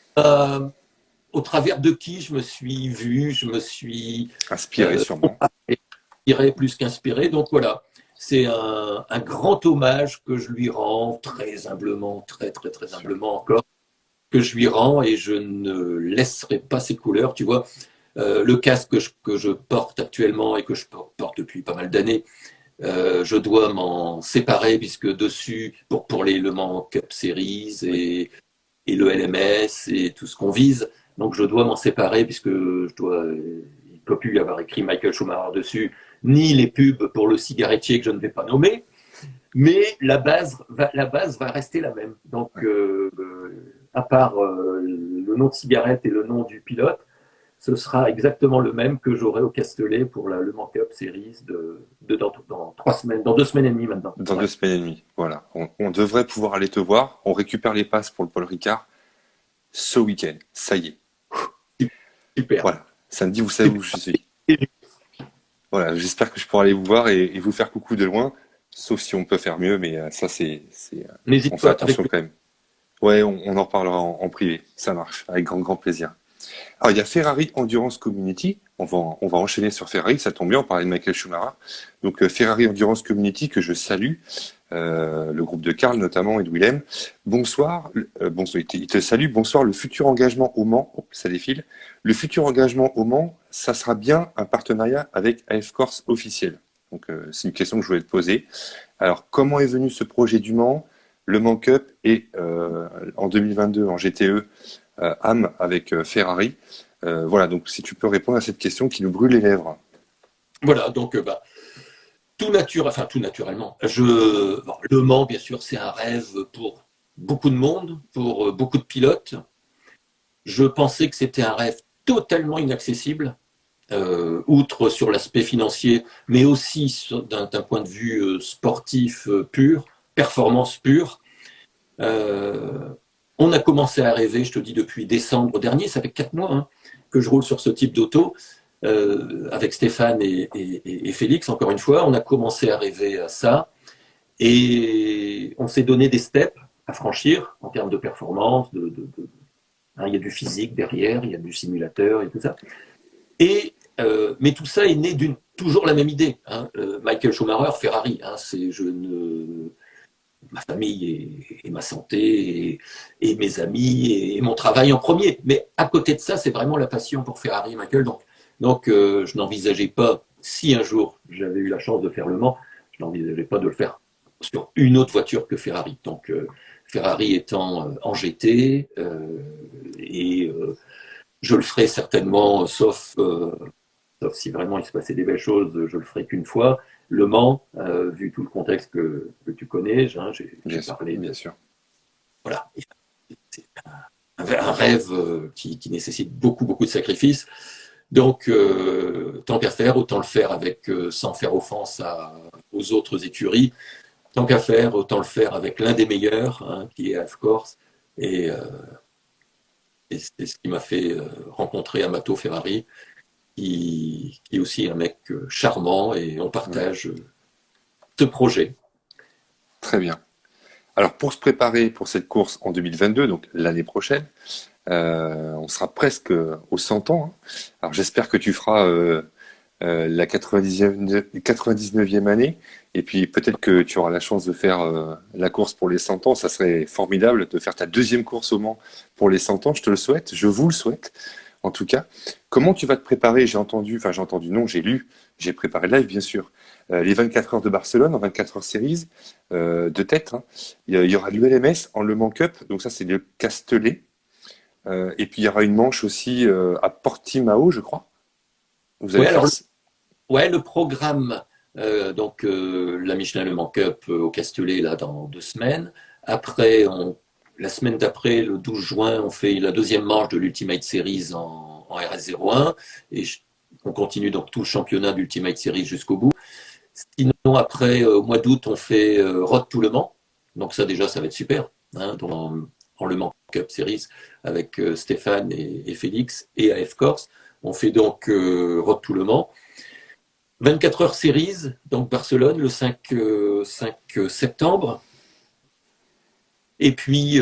au travers de qui je me suis vu, je me suis Inspiré sûrement. inspiré plus qu'inspiré. Donc voilà, c'est un grand hommage que je lui rends très humblement, très humblement encore, que je lui rends et je ne laisserai pas ses couleurs. Tu vois, le casque que je porte actuellement et que je porte depuis pas mal d'années, je dois m'en séparer puisque dessus, pour les Le Mans Cup Series et le LMS et tout ce qu'on vise, donc je dois m'en séparer puisque il ne peut plus y avoir écrit Michael Schumacher dessus, ni les pubs pour le cigarettier que je ne vais pas nommer. Mais la base va rester la même. Donc, à part le nom de cigarette et le nom du pilote, ce sera exactement le même que j'aurai au Castellet pour la Le Mans Cup Series dans 3 semaines, dans 2 semaines et demie maintenant. Dans Ouais. 2 semaines et demie, voilà. On devrait pouvoir aller te voir. On récupère les passes pour le Paul Ricard ce week-end. Ça y est. Super. Voilà. Samedi, vous savez où je suis. Voilà. J'espère que je pourrai aller vous voir et vous faire coucou de loin. Sauf si on peut faire mieux, mais ça, on N'hésite fait pas avec attention quand même. Ouais, on en reparlera en privé. Ça marche. Avec grand plaisir. Alors, il y a Ferrari Endurance Community. On va enchaîner sur Ferrari. Ça tombe bien, on parlait de Michael Schumacher. Donc, Ferrari Endurance Community, que je salue. Le groupe de Karl notamment et de Willem. Bonsoir. Bonsoir, il te salue. Bonsoir. Le futur engagement au Mans. Oh, ça défile. Le futur engagement au Mans, ça sera bien un partenariat avec AF Corse officiel. Donc, c'est une question que je voulais te poser. Alors, comment est venu ce projet du Mans, le Mans Cup et en 2022 en GTE AM avec Ferrari. Voilà, donc si tu peux répondre à cette question qui nous brûle les lèvres. Voilà, donc bah, tout naturellement. Le Mans, bien sûr, c'est un rêve pour beaucoup de monde, pour beaucoup de pilotes. Je pensais que c'était un rêve totalement inaccessible, outre sur l'aspect financier, mais aussi d'un point de vue sportif pur, performance pure. Euh, on a commencé à rêver, je te dis, depuis décembre dernier, ça fait 4 mois que je roule sur ce type d'auto, avec Stéphane et Félix, encore une fois. On a commencé à rêver à ça et on s'est donné des steps à franchir en termes de performance. Il y a du physique derrière, il y a du simulateur et tout ça. Mais tout ça est né d'une toujours la même idée. Michael Schumacher, Ferrari. Ma famille et ma santé et mes amis et mon travail en premier. Mais à côté de ça, c'est vraiment la passion pour Ferrari et Michael. Donc je n'envisageais pas, si un jour j'avais eu la chance de faire Le Mans, je n'envisageais pas de le faire sur une autre voiture que Ferrari. Donc Ferrari étant en GT, et je le ferai certainement, sauf si vraiment il se passait des belles choses, je le ferai qu'une fois. Le Mans, vu tout le contexte que tu connais, j'ai parlé Bien de. sûr. Voilà, c'est un rêve qui nécessite beaucoup de sacrifices. Donc, tant qu'à faire, autant le faire sans faire offense aux autres écuries. Tant qu'à faire, autant le faire avec l'un des meilleurs, qui est Of Course. Et, et c'est ce qui m'a fait rencontrer Amato Ferrari, qui est aussi un mec charmant, et on Ouais. partage ce projet. Très bien. Alors pour se préparer pour cette course en 2022, donc l'année prochaine, on sera presque aux 100 ans, hein. Alors j'espère que tu feras la 99e année. Et puis peut-être que tu auras la chance de faire la course pour les 100 ans. Ça serait formidable de faire ta deuxième course au Mans pour les 100 ans. Je te le souhaite, je vous le souhaite. En tout cas, comment tu vas te préparer? J'ai entendu, non, j'ai lu, j'ai préparé le live, bien sûr. Les 24 heures de Barcelone, en 24 heures series, de tête, hein. Il y aura l'ULMS en Le Mans Cup, donc ça c'est le Castellet. Et puis il y aura une manche aussi à Portimao, je crois. Vous Ouais, allez faire. alors ouais, le programme, la Michelin Le Mans Cup au Castellet là dans 2 semaines. Après, la semaine d'après, le 12 juin, on fait la deuxième manche de l'Ultimate Series en RS01 et on continue donc tout le championnat d'Ultimate Series jusqu'au bout. Sinon, après, au mois d'août, on fait Road to Le Mans. Donc ça déjà, ça va être super, hein, en Le Mans Cup Series avec Stéphane et Félix et AF Corse. On fait donc Road to Le Mans. 24 heures Series, donc Barcelone, le 5 septembre. Et puis,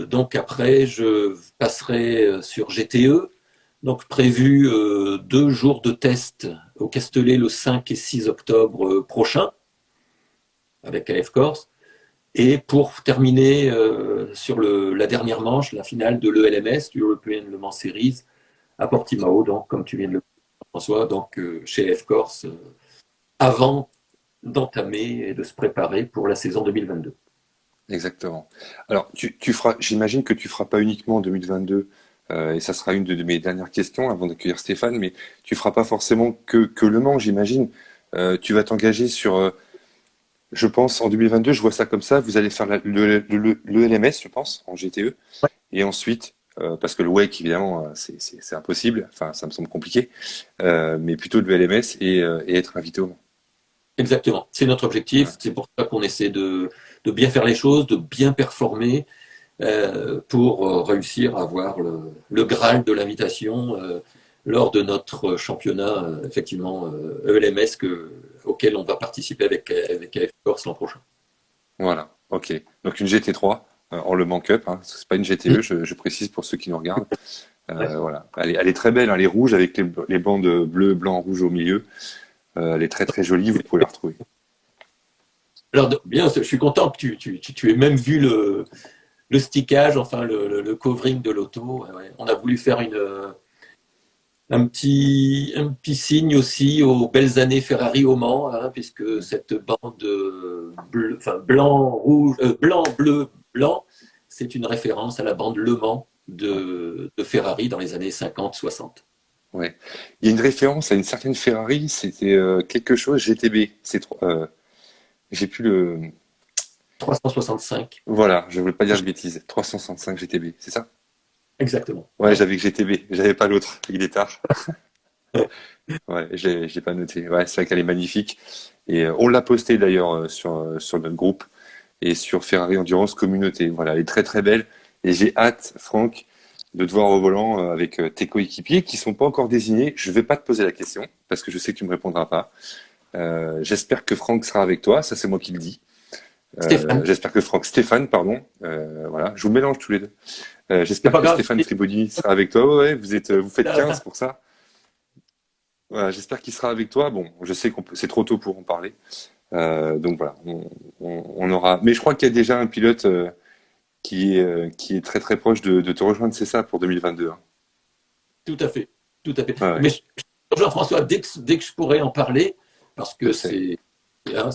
donc après, je passerai sur GTE. Donc prévu 2 jours de test au Castellet le 5 et 6 octobre prochain avec AF Corse. Et pour terminer sur la dernière manche, la finale de l'ELMS, du European Le Mans Series, à Portimao, donc comme tu viens de le dire, François, donc chez AF Corse, avant d'entamer et de se préparer pour la saison 2022. Exactement. Alors, tu feras, j'imagine que tu feras pas uniquement en 2022, et ça sera une de mes dernières questions avant d'accueillir Stéphane, mais tu feras pas forcément que Le Mans, j'imagine. Tu vas t'engager sur, je pense, en 2022, je vois ça comme ça, vous allez faire le LMS, je pense, en GTE, et ensuite, parce que le WEC, évidemment, c'est impossible, enfin, ça me semble compliqué, mais plutôt le LMS et être invité au Mans. Exactement, c'est notre objectif, Voilà. c'est pour ça qu'on essaie de bien faire les choses, de bien performer pour réussir à avoir le Graal de l'invitation lors de notre championnat, effectivement, ELMS auquel on va participer avec AF Corse l'an prochain. Voilà, ok. Donc une GT3 en Le Mans Cup, hein. C'est pas une GTE, je précise pour ceux qui nous regardent. Ouais. Voilà, elle est très belle, hein, elle est rouge avec les bandes bleu, blanc, rouge au milieu. Elle est très très jolie, vous pouvez la retrouver. Alors, bien, je suis content que tu aies même vu le stickage, enfin le covering de l'auto. Ouais, ouais. On a voulu faire un petit signe aussi aux belles années Ferrari au Mans, hein, puisque cette bande enfin, blanc, rouge, blanc, bleu, blanc, c'est une référence à la bande Le Mans Ouais, de Ferrari dans les années 50-60. ouais. Il y a une référence à une certaine Ferrari, c'était quelque chose GTB. J'ai plus le. 365, Voilà, je voulais pas dire de bêtises. 365 GTB, c'est ça? exactement. Ouais, Ouais. j'avais que GTB, j'avais pas l'autre. Il est tard. Ouais, je l'ai pas noté. Ouais, c'est vrai qu'elle est magnifique. Et on l'a posté d'ailleurs sur notre groupe et sur Ferrari Endurance Communauté. Voilà, elle est très très belle. Et j'ai hâte, Franck, de te voir au volant avec tes coéquipiers qui sont pas encore désignés. Je vais pas te poser la question parce que je sais que tu me répondras pas. J'espère que Franck sera avec toi. Ça, c'est moi qui le dis. Stéphane, J'espère que Stéphane, pardon. Voilà, je vous mélange tous les deux. c'est J'espère pas que grave, Stéphane Tribodi sera avec toi. Ouais, ouais, vous faites 15 là, pour ça. Voilà, j'espère qu'il sera avec toi. Bon, je sais c'est trop tôt pour en parler. Donc voilà, on aura. Mais je crois qu'il y a déjà un pilote qui est très très proche de te rejoindre, c'est ça, pour 2022, hein. tout à fait, tout à fait. Ouais, Mais ouais, Jean-François, dès que je pourrai en parler, parce je que sais. voilà,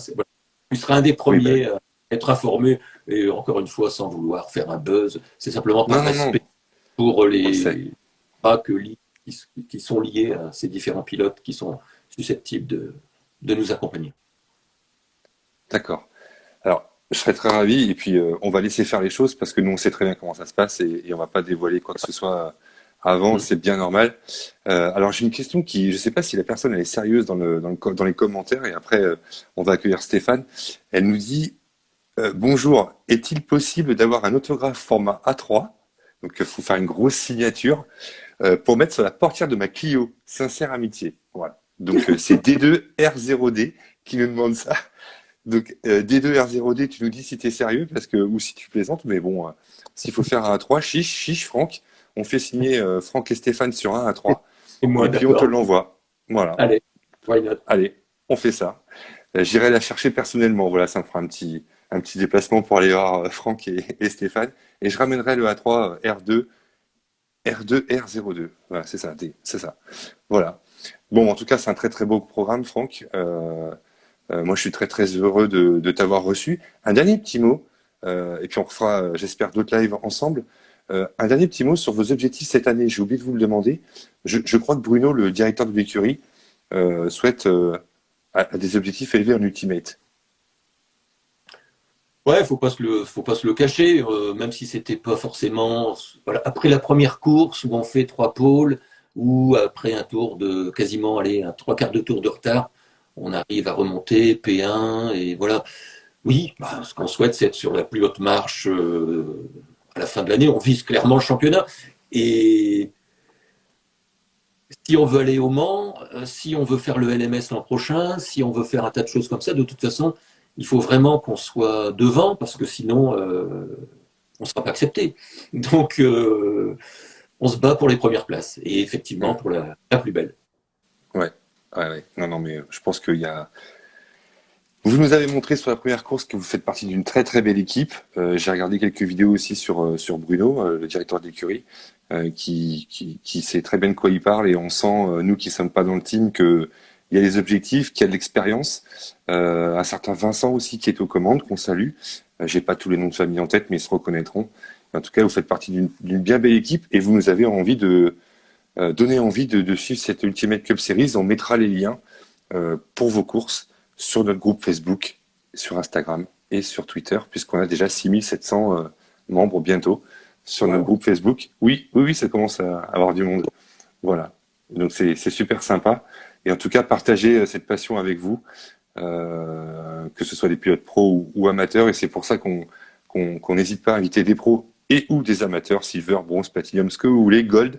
tu seras un des Oui, bah premiers oui. à être informé, et encore une fois, sans vouloir faire un buzz, c'est simplement Non, par non, non, respect pour on le sait. les pas que qui sont liés à ces différents pilotes qui sont susceptibles de nous accompagner. D'accord. Alors, je serais très ravi, et puis on va laisser faire les choses parce que nous, on sait très bien comment ça se passe et on va pas dévoiler quoi que ce soit avant, Hmm. c'est bien normal. Alors, j'ai une question qui, je sais pas si la personne elle est sérieuse dans les commentaires, et après, on va accueillir Stéphane. Elle nous dit bonjour, est-il possible d'avoir un autographe format A3? Donc, il faut faire une grosse signature pour mettre sur la portière de ma Clio. Sincère amitié. Voilà. Donc, c'est D2R0D qui nous demande ça. Donc, D2R0D, tu nous dis si tu es sérieux parce que, ou si tu plaisantes, mais bon, s'il faut faire un A3, chiche, chiche, Franck. On fait signer Franck et Stéphane sur un A3 Et moi, et puis on te d'accord. l'envoie. Voilà. Allez. Why not? Allez, on fait ça. J'irai la chercher personnellement. Voilà, ça me fera un petit déplacement pour aller voir Franck et Stéphane. Et je ramènerai le A3 R2R02. Voilà, c'est ça, c'est ça. Voilà. Bon, en tout cas, c'est un très très beau programme, Franck. Moi, je suis très très heureux de t'avoir reçu. Un dernier petit mot, et puis on refera, j'espère, d'autres lives ensemble. Un dernier petit mot sur vos objectifs cette année. J'ai oublié de vous le demander. Je crois que Bruno, le directeur de l'écurie, souhaite a des objectifs élevés en Ultimate. Ouais, faut pas se le cacher, même si c'était pas forcément, voilà, après la première course où on fait 3 pôles, ou après un tour de quasiment, allez, un 3/4 de tour de retard, on arrive à remonter P1 et voilà. Oui, bah, ce qu'on souhaite, c'est être sur la plus haute marche à la fin de l'année. On vise clairement le championnat. Et si on veut aller au Mans, si on veut faire le LMS l'an prochain, si on veut faire un tas de choses comme ça, de toute façon, il faut vraiment qu'on soit devant parce que sinon, on ne sera pas accepté. Donc, on se bat pour les premières places et effectivement Hmm. pour la plus belle. Ouais. Ouais, ouais. Non, non, mais je pense qu'il y a. Vous nous avez montré sur la première course que vous faites partie d'une très très belle équipe. J'ai regardé quelques vidéos aussi sur Bruno, le directeur de l'écurie, qui sait très bien de quoi il parle et on sent, nous qui sommes pas dans le team, que il y a des objectifs, qu'il y a de l'expérience. Un certain Vincent aussi qui est aux commandes, qu'on salue. J'ai pas tous les noms de famille en tête, mais ils se reconnaîtront. En tout cas, vous faites partie d'une bien belle équipe et vous nous avez envie de donner envie de suivre cette Ultimate Cup Series. On mettra les liens pour vos courses sur notre groupe Facebook, sur Instagram et sur Twitter, puisqu'on a déjà 6700 membres bientôt sur notre Wow. groupe Facebook. Oui, oui, oui, ça commence à avoir du monde. Voilà. Donc c'est super sympa. Et en tout cas, partager cette passion avec vous, que ce soit des pilotes pros ou amateurs. Et c'est pour ça qu'on n'hésite pas à inviter des pros et ou des amateurs, silver, bronze, platinum, ce que vous voulez, gold,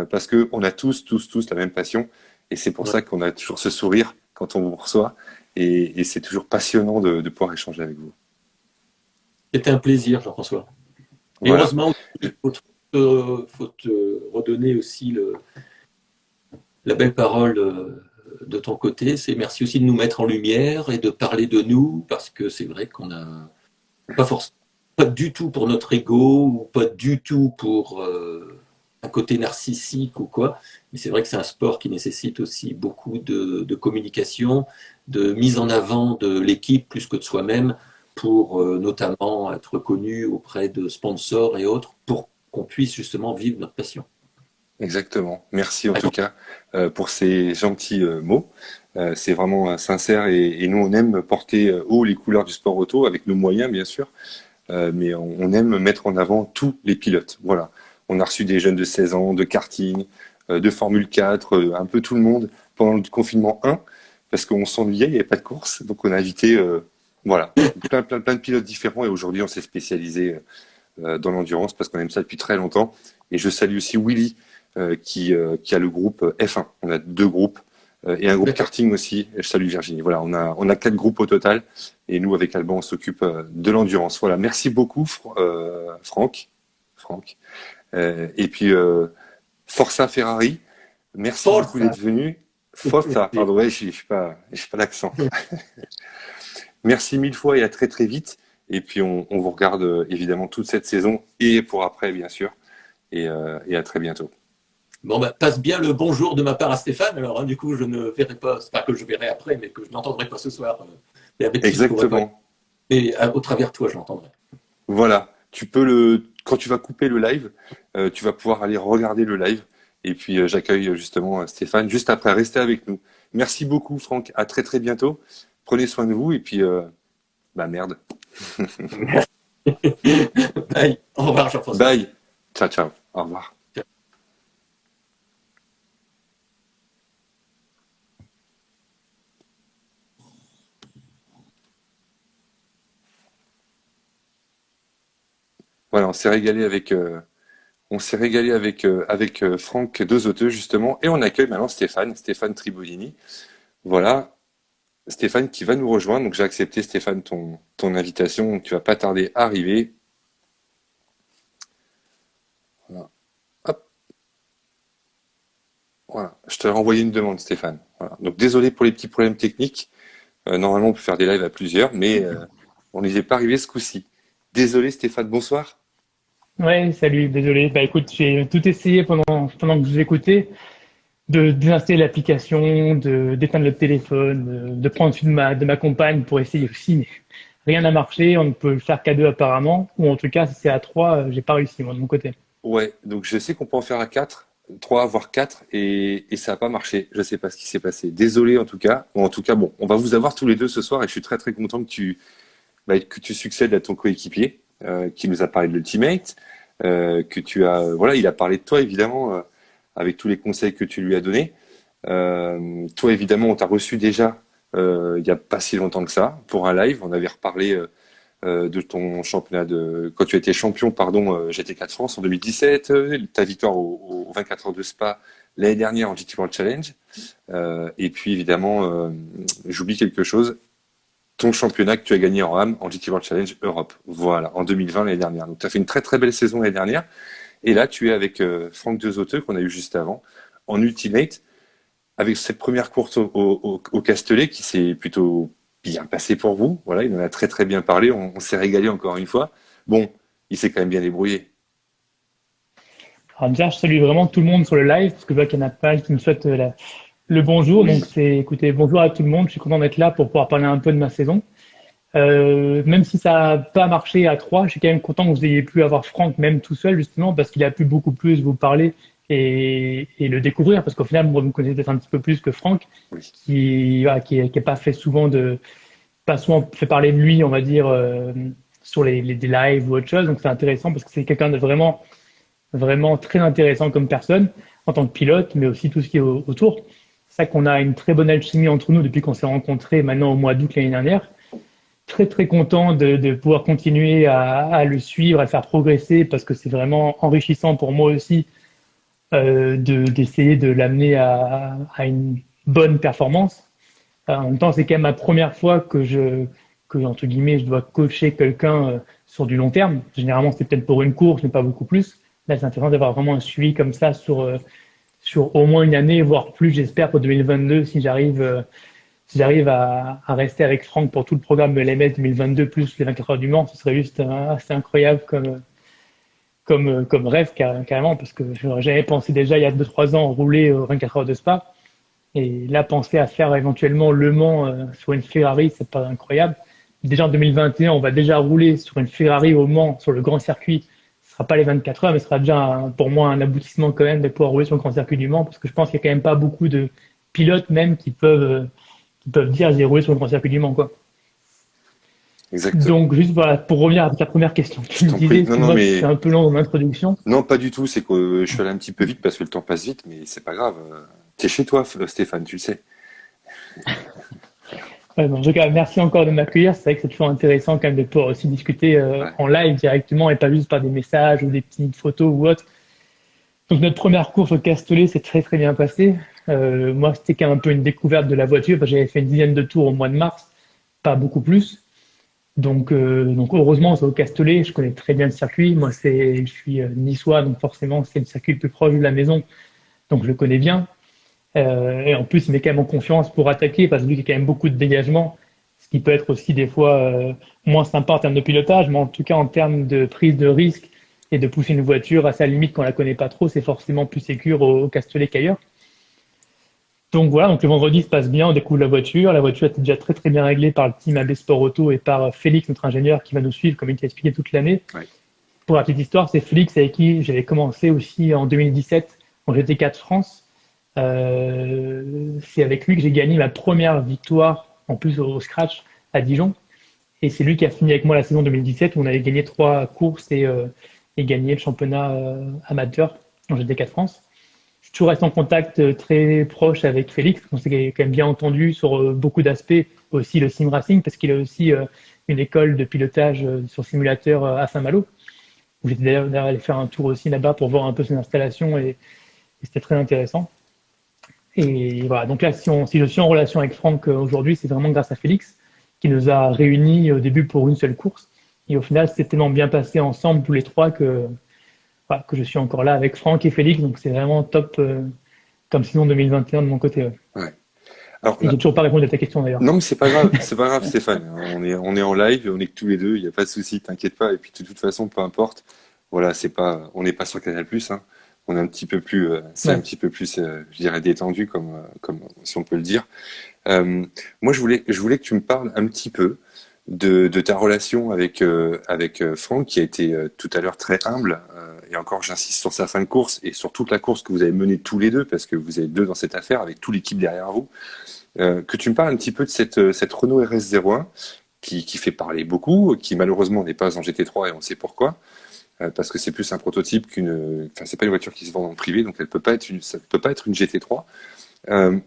parce qu'on a tous la même passion. Et c'est pour Ouais. ça qu'on a toujours ce sourire quand on vous reçoit. Et c'est toujours passionnant de pouvoir échanger avec vous. C'était un plaisir, Jean-François. Et Voilà. heureusement, il faut te redonner aussi la belle parole de ton côté. C'est merci aussi de nous mettre en lumière et de parler de nous, parce que c'est vrai qu'on a pas forcément, pas du tout pour notre ego ou pas du tout pour un côté narcissique ou quoi. Mais c'est vrai que c'est un sport qui nécessite aussi beaucoup de communication, de mise en avant de l'équipe plus que de soi-même pour notamment être reconnu auprès de sponsors et autres pour qu'on puisse justement vivre notre passion. Exactement. Merci en tout cas pour ces gentils mots. C'est vraiment sincère et nous on aime porter haut les couleurs du sport auto avec nos moyens bien sûr, mais on aime mettre en avant tous les pilotes. Voilà. On a reçu des jeunes de 16 ans, de karting, de Formule 4, un peu tout le monde pendant le confinement 1 parce qu'on s'ennuyait, il n'y avait pas de course, donc on a invité voilà plein de pilotes différents et aujourd'hui on s'est spécialisé dans l'endurance parce qu'on aime ça depuis très longtemps. Et je salue aussi Willy qui a le groupe F1. On a 2 groupes et un groupe D'accord. karting aussi. Je salue Virginie. Voilà, on a 4 groupes au total et nous avec Alban on s'occupe de l'endurance. Voilà, merci beaucoup Franck. Franck. Et puis Forza Ferrari. Merci beaucoup Forza. d'être venu. Forza, pardon, ouais, j'ai pas l'accent. Merci mille fois et à très très vite. Et puis on vous regarde évidemment toute cette saison et pour après bien sûr. Et à très bientôt. Bon, bah, passe bien le bonjour de ma part à Stéphane. Alors, hein, du coup, je ne verrai pas, c'est pas que je verrai après, mais que je n'entendrai pas ce soir, et avec qui je pourrais pas. Exactement. Et au travers de toi, je l'entendrai. Voilà. Quand tu vas couper le live, tu vas pouvoir aller regarder le live. Et puis j'accueille justement Stéphane juste après. Restez avec nous. Merci beaucoup Franck. À très très bientôt. Prenez soin de vous et puis bah merde. Bye. Au revoir, Jean-François. Bye. Ciao ciao. Au revoir. Voilà, on s'est régalé avec Franck Dezoteux justement et on accueille maintenant Stéphane Tribodini. Voilà, Stéphane qui va nous rejoindre. Donc j'ai accepté Stéphane ton invitation. Donc, tu vas pas tarder à arriver. Voilà. Hop, Voilà. Je t'ai renvoyé une demande, Stéphane. Voilà. Donc désolé pour les petits problèmes techniques. Normalement, on peut faire des lives à plusieurs, mais on n'y est pas arrivé ce coup-ci. Désolé, Stéphane. Bonsoir. Ouais, salut, désolé. Bah écoute, j'ai tout essayé pendant que je vous écoutais, de désinstaller l'application, d'éteindre le téléphone, de prendre celui de ma compagne pour essayer aussi, mais rien n'a marché. On ne peut le faire qu'à deux apparemment, ou en tout cas, si c'est à trois, j'ai pas réussi moi de mon côté. Ouais, donc je sais qu'on peut en faire à 4, 3 voire 4, et ça n'a pas marché. Je sais pas ce qui s'est passé. Désolé en tout cas. Ou en tout cas, bon, on va vous avoir tous les deux ce soir et je suis très très content que tu succèdes à ton coéquipier qui nous a parlé de l'Ultimate, que tu as, voilà, il a parlé de toi évidemment avec tous les conseils que tu lui as donnés. Toi évidemment, on t'a reçu déjà il y a pas si longtemps que ça pour un live. On avait reparlé de ton championnat quand tu étais champion, pardon, GT4 France en 2017, ta victoire au 24 heures de Spa l'année dernière en GT World Challenge, et puis évidemment, j'oublie quelque chose, ton championnat que tu as gagné en RAM en GT World Challenge Europe, voilà, en 2020 l'année dernière. Donc tu as fait une très très belle saison l'année dernière, et là tu es avec Franck Dezoteux qu'on a eu juste avant en Ultimate, avec cette première course au Castellet qui s'est plutôt bien passé pour vous. Voilà, il en a très très bien parlé. On s'est régalé encore une fois. Bon, il s'est quand même bien débrouillé. Alors déjà, je salue vraiment tout le monde sur le live, parce que je vois qu'il y en a pas mal qui me souhaitent le bonjour. Oui, Donc écoutez, bonjour à tout le monde. Je suis content d'être là pour pouvoir parler un peu de ma saison. Même si ça n'a pas marché à trois, je suis quand même content que vous ayez pu avoir Franck même tout seul, justement, parce qu'il a pu beaucoup plus vous parler et le découvrir, parce qu'au final, moi, vous me connaissez peut-être un petit peu plus que Franck, oui. voilà, qui est pas fait souvent pas souvent fait parler de lui, on va dire, sur des lives ou autre chose. Donc c'est intéressant parce que c'est quelqu'un de vraiment, vraiment très intéressant comme personne, en tant que pilote, mais aussi tout ce qui est autour. C'est ça qu'on a une très bonne alchimie entre nous depuis qu'on s'est rencontrés maintenant au mois d'août l'année dernière. Très très content de pouvoir continuer à le suivre, à le faire progresser parce que c'est vraiment enrichissant pour moi aussi d'essayer de l'amener à une bonne performance. En même temps, c'est quand même ma première fois que entre guillemets, je dois coacher quelqu'un sur du long terme. Généralement, c'est peut-être pour une course, mais pas beaucoup plus. Là, c'est intéressant d'avoir vraiment un suivi comme ça sur au moins une année, voire plus, j'espère, pour 2022, si j'arrive à rester avec Franck pour tout le programme de l'MS 2022 plus les 24 heures du Mans, ce serait juste assez incroyable comme rêve carrément, parce que je n'aurais jamais pensé déjà il y a 2-3 ans rouler aux 24 heures de Spa. Et là, penser à faire éventuellement Le Mans sur une Ferrari, c'est pas incroyable. Déjà en 2021, on va déjà rouler sur une Ferrari au Mans, sur le grand circuit. Ce sera pas les 24 heures, mais ce sera déjà pour moi un aboutissement quand même de pouvoir rouler sur le grand circuit du Mans, parce que je pense qu'il y a quand même pas beaucoup de pilotes même qui peuvent dire j'ai roulé sur le grand circuit du Mans, quoi. Exactement. Donc juste voilà, pour revenir à ta première question, Je tu me t'en prie. disais, Non, non, excuse-moi, je suis mais un peu long dans l'introduction. non, pas du tout. C'est que je suis allé un petit peu vite parce que le temps passe vite, mais c'est pas grave. T'es chez toi, Stéphane, tu le sais. Ouais, bon, en tout cas, merci encore de m'accueillir. C'est vrai que c'est toujours intéressant quand même de pouvoir aussi discuter Ouais. en live directement et pas juste par des messages ou des petites photos ou autre. Donc notre première course au Castellet s'est très très bien passée. Moi, c'était quand même un peu une découverte de la voiture parce que j'avais fait une dizaine de tours au mois de mars, pas beaucoup plus. Donc heureusement, c'est au Castellet, je connais très bien le circuit. Moi, je suis niçois, donc forcément, c'est le circuit le plus proche de la maison, donc je le connais bien. Et en plus, il met quand même en confiance pour attaquer parce qu'il y a quand même beaucoup de dégagement, ce qui peut être aussi des fois moins sympa en termes de pilotage, mais en tout cas en termes de prise de risque et de pousser une voiture à sa limite quand on la connaît pas trop, c'est forcément plus sécure au Castellet qu'ailleurs. Donc voilà, donc le vendredi se passe bien, on découvre la voiture. La voiture était déjà très très bien réglée par le team AB Sport Auto et par Félix, notre ingénieur, qui va nous suivre, comme il t'a expliqué toute l'année. Ouais. Pour la petite histoire, c'est Félix avec qui j'avais commencé aussi en 2017 en GT4 France. C'est avec lui que j'ai gagné ma première victoire, en plus au scratch, à Dijon. Et c'est lui qui a fini avec moi la saison 2017 où on avait gagné 3 courses et gagné le championnat amateur en GT4 France. Je suis toujours resté en contact très proche avec Félix. On s'est quand même bien entendu sur beaucoup d'aspects, aussi le sim racing, parce qu'il a aussi une école de pilotage sur simulateur à Saint-Malo, où j'étais d'ailleurs allé faire un tour aussi là-bas pour voir un peu son installation et c'était très intéressant. Et voilà, donc là, si je suis en relation avec Franck aujourd'hui, c'est vraiment grâce à Félix, qui nous a réunis au début pour une seule course. Et au final, c'est tellement bien passé ensemble tous les trois que je suis encore là avec Franck et Félix. Donc c'est vraiment top comme saison 2021 de mon côté. Ouais. Ouais. Alors, Et j'ai toujours pas répondu à ta question d'ailleurs. non, mais c'est pas grave, Stéphane. On est en live, on est que tous les deux, il n'y a pas de souci, t'inquiète pas. Et puis, de toute façon, peu importe. Voilà, on n'est pas sur Canal+, hein. On est un petit peu plus, c'est un Ouais. petit peu plus, je dirais, détendu, comme si on peut le dire. Moi, je voulais que tu me parles un petit peu de ta relation avec Franck, qui a été tout à l'heure très humble. Et encore, j'insiste sur sa fin de course et sur toute la course que vous avez menée tous les deux, parce que vous êtes deux dans cette affaire, avec toute l'équipe derrière vous. Que tu me parles un petit peu de cette Renault RS01 qui fait parler beaucoup, qui malheureusement n'est pas en GT3 et on sait pourquoi. Parce que c'est plus un prototype enfin, c'est pas une voiture qui se vend en privé, donc ça peut pas être une GT3. Euh,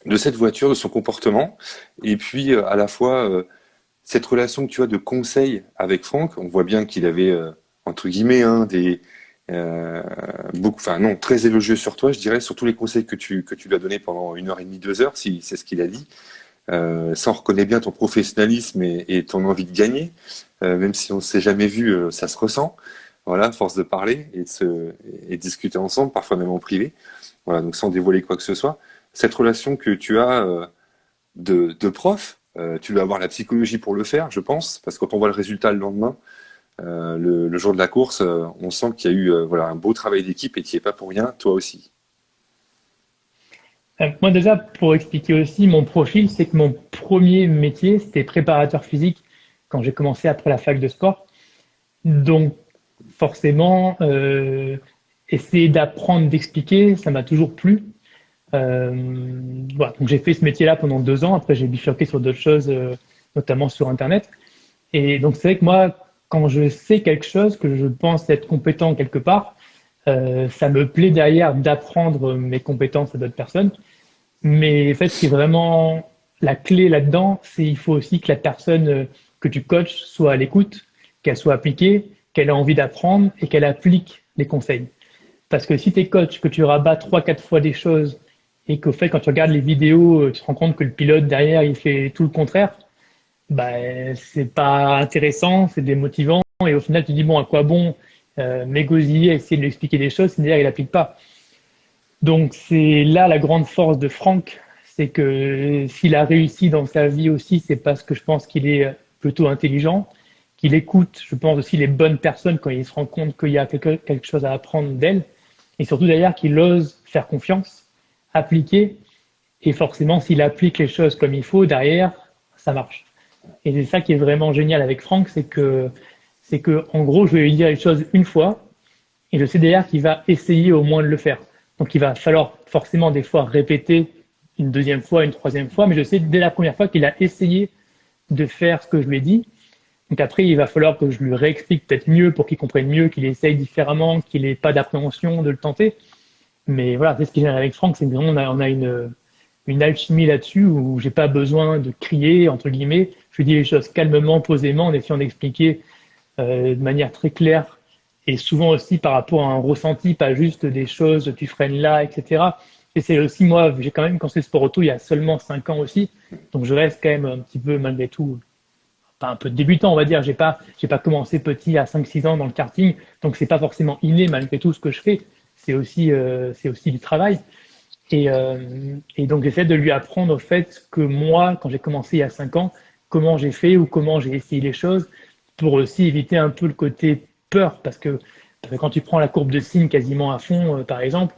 de cette voiture, de son comportement, et puis à la fois cette relation que tu as de conseil avec Franck. On voit bien qu'il avait entre guillemets enfin non, très élogieux sur toi, je dirais, sur tous les conseils que tu lui as donnés pendant 1 heure et demie, 2 heures, si c'est ce qu'il a dit. Ça, on reconnaît bien ton professionnalisme et ton envie de gagner. Même si on ne s'est jamais vu, ça se ressent. Voilà, à force de parler et de discuter ensemble, parfois même en privé. Voilà, donc sans dévoiler quoi que ce soit. Cette relation que tu as de prof, tu dois avoir la psychologie pour le faire, je pense, parce que quand on voit le résultat le lendemain, le jour de la course, on sent qu'il y a eu voilà, un beau travail d'équipe et tu n'y es pas pour rien, toi aussi. Moi déjà, pour expliquer aussi mon profil, c'est que mon premier métier, c'était préparateur physique quand j'ai commencé après la fac de sport. Donc forcément, essayer d'apprendre, d'expliquer, ça m'a toujours plu. Voilà, donc j'ai fait ce métier-là pendant 2 ans. Après, j'ai bifurqué sur d'autres choses, notamment sur Internet. Et donc c'est vrai que moi, quand je sais quelque chose, que je pense être compétent quelque part, ça me plaît derrière d'apprendre mes compétences à d'autres personnes. Mais en fait, ce qui est vraiment la clé là-dedans, c'est il faut aussi que la personne que tu coaches soit à l'écoute, qu'elle soit appliquée, qu'elle ait envie d'apprendre et qu'elle applique les conseils. Parce que si tu es coach, que tu rabats 3, 4 fois des choses et qu'au fait, quand tu regardes les vidéos, tu te rends compte que le pilote derrière, il fait tout le contraire, bah, c'est pas intéressant, c'est démotivant. Et au final, tu te dis, bon, à quoi bon m'égosiller, essayer de lui expliquer des choses si derrière, il n'applique pas. Donc c'est là la grande force de Franck, c'est que s'il a réussi dans sa vie aussi, c'est parce que je pense qu'il est plutôt intelligent, qu'il écoute, je pense aussi les bonnes personnes quand il se rend compte qu'il y a quelque chose à apprendre d'elles, et surtout d'ailleurs qu'il ose faire confiance, appliquer, et forcément s'il applique les choses comme il faut, derrière, ça marche. Et c'est ça qui est vraiment génial avec Franck, c'est que en gros, je vais lui dire les choses une fois, et je sais derrière qu'il va essayer au moins de le faire. Donc il va falloir forcément des fois répéter une deuxième fois, une troisième fois, mais je sais dès la première fois qu'il a essayé de faire ce que je lui ai dit. Donc après, il va falloir que je lui réexplique peut-être mieux pour qu'il comprenne mieux, qu'il essaye différemment, qu'il n'ait pas d'appréhension de le tenter. Mais voilà, c'est ce qui est génial avec Franck, c'est que vraiment on a une alchimie là-dessus où j'ai pas besoin de crier, entre guillemets. Je lui dis les choses calmement, posément, en essayant d'expliquer de manière très claire et souvent aussi par rapport à un ressenti, pas juste des choses, tu freines là, etc. Et c'est aussi, moi, j'ai quand même commencé le sport auto il y a seulement 5 ans aussi, donc je reste quand même un petit peu, malgré tout, pas un peu débutant, on va dire. J'ai pas commencé petit à 5, 6 ans dans le karting, donc c'est pas forcément inné malgré tout ce que je fais. C'est aussi du travail. Et donc j'essaie de lui apprendre au fait que moi, quand j'ai commencé il y a 5 ans, comment j'ai fait ou comment j'ai essayé les choses pour aussi éviter un peu le côté peur, parce que quand tu prends la courbe de signe quasiment à fond, par exemple,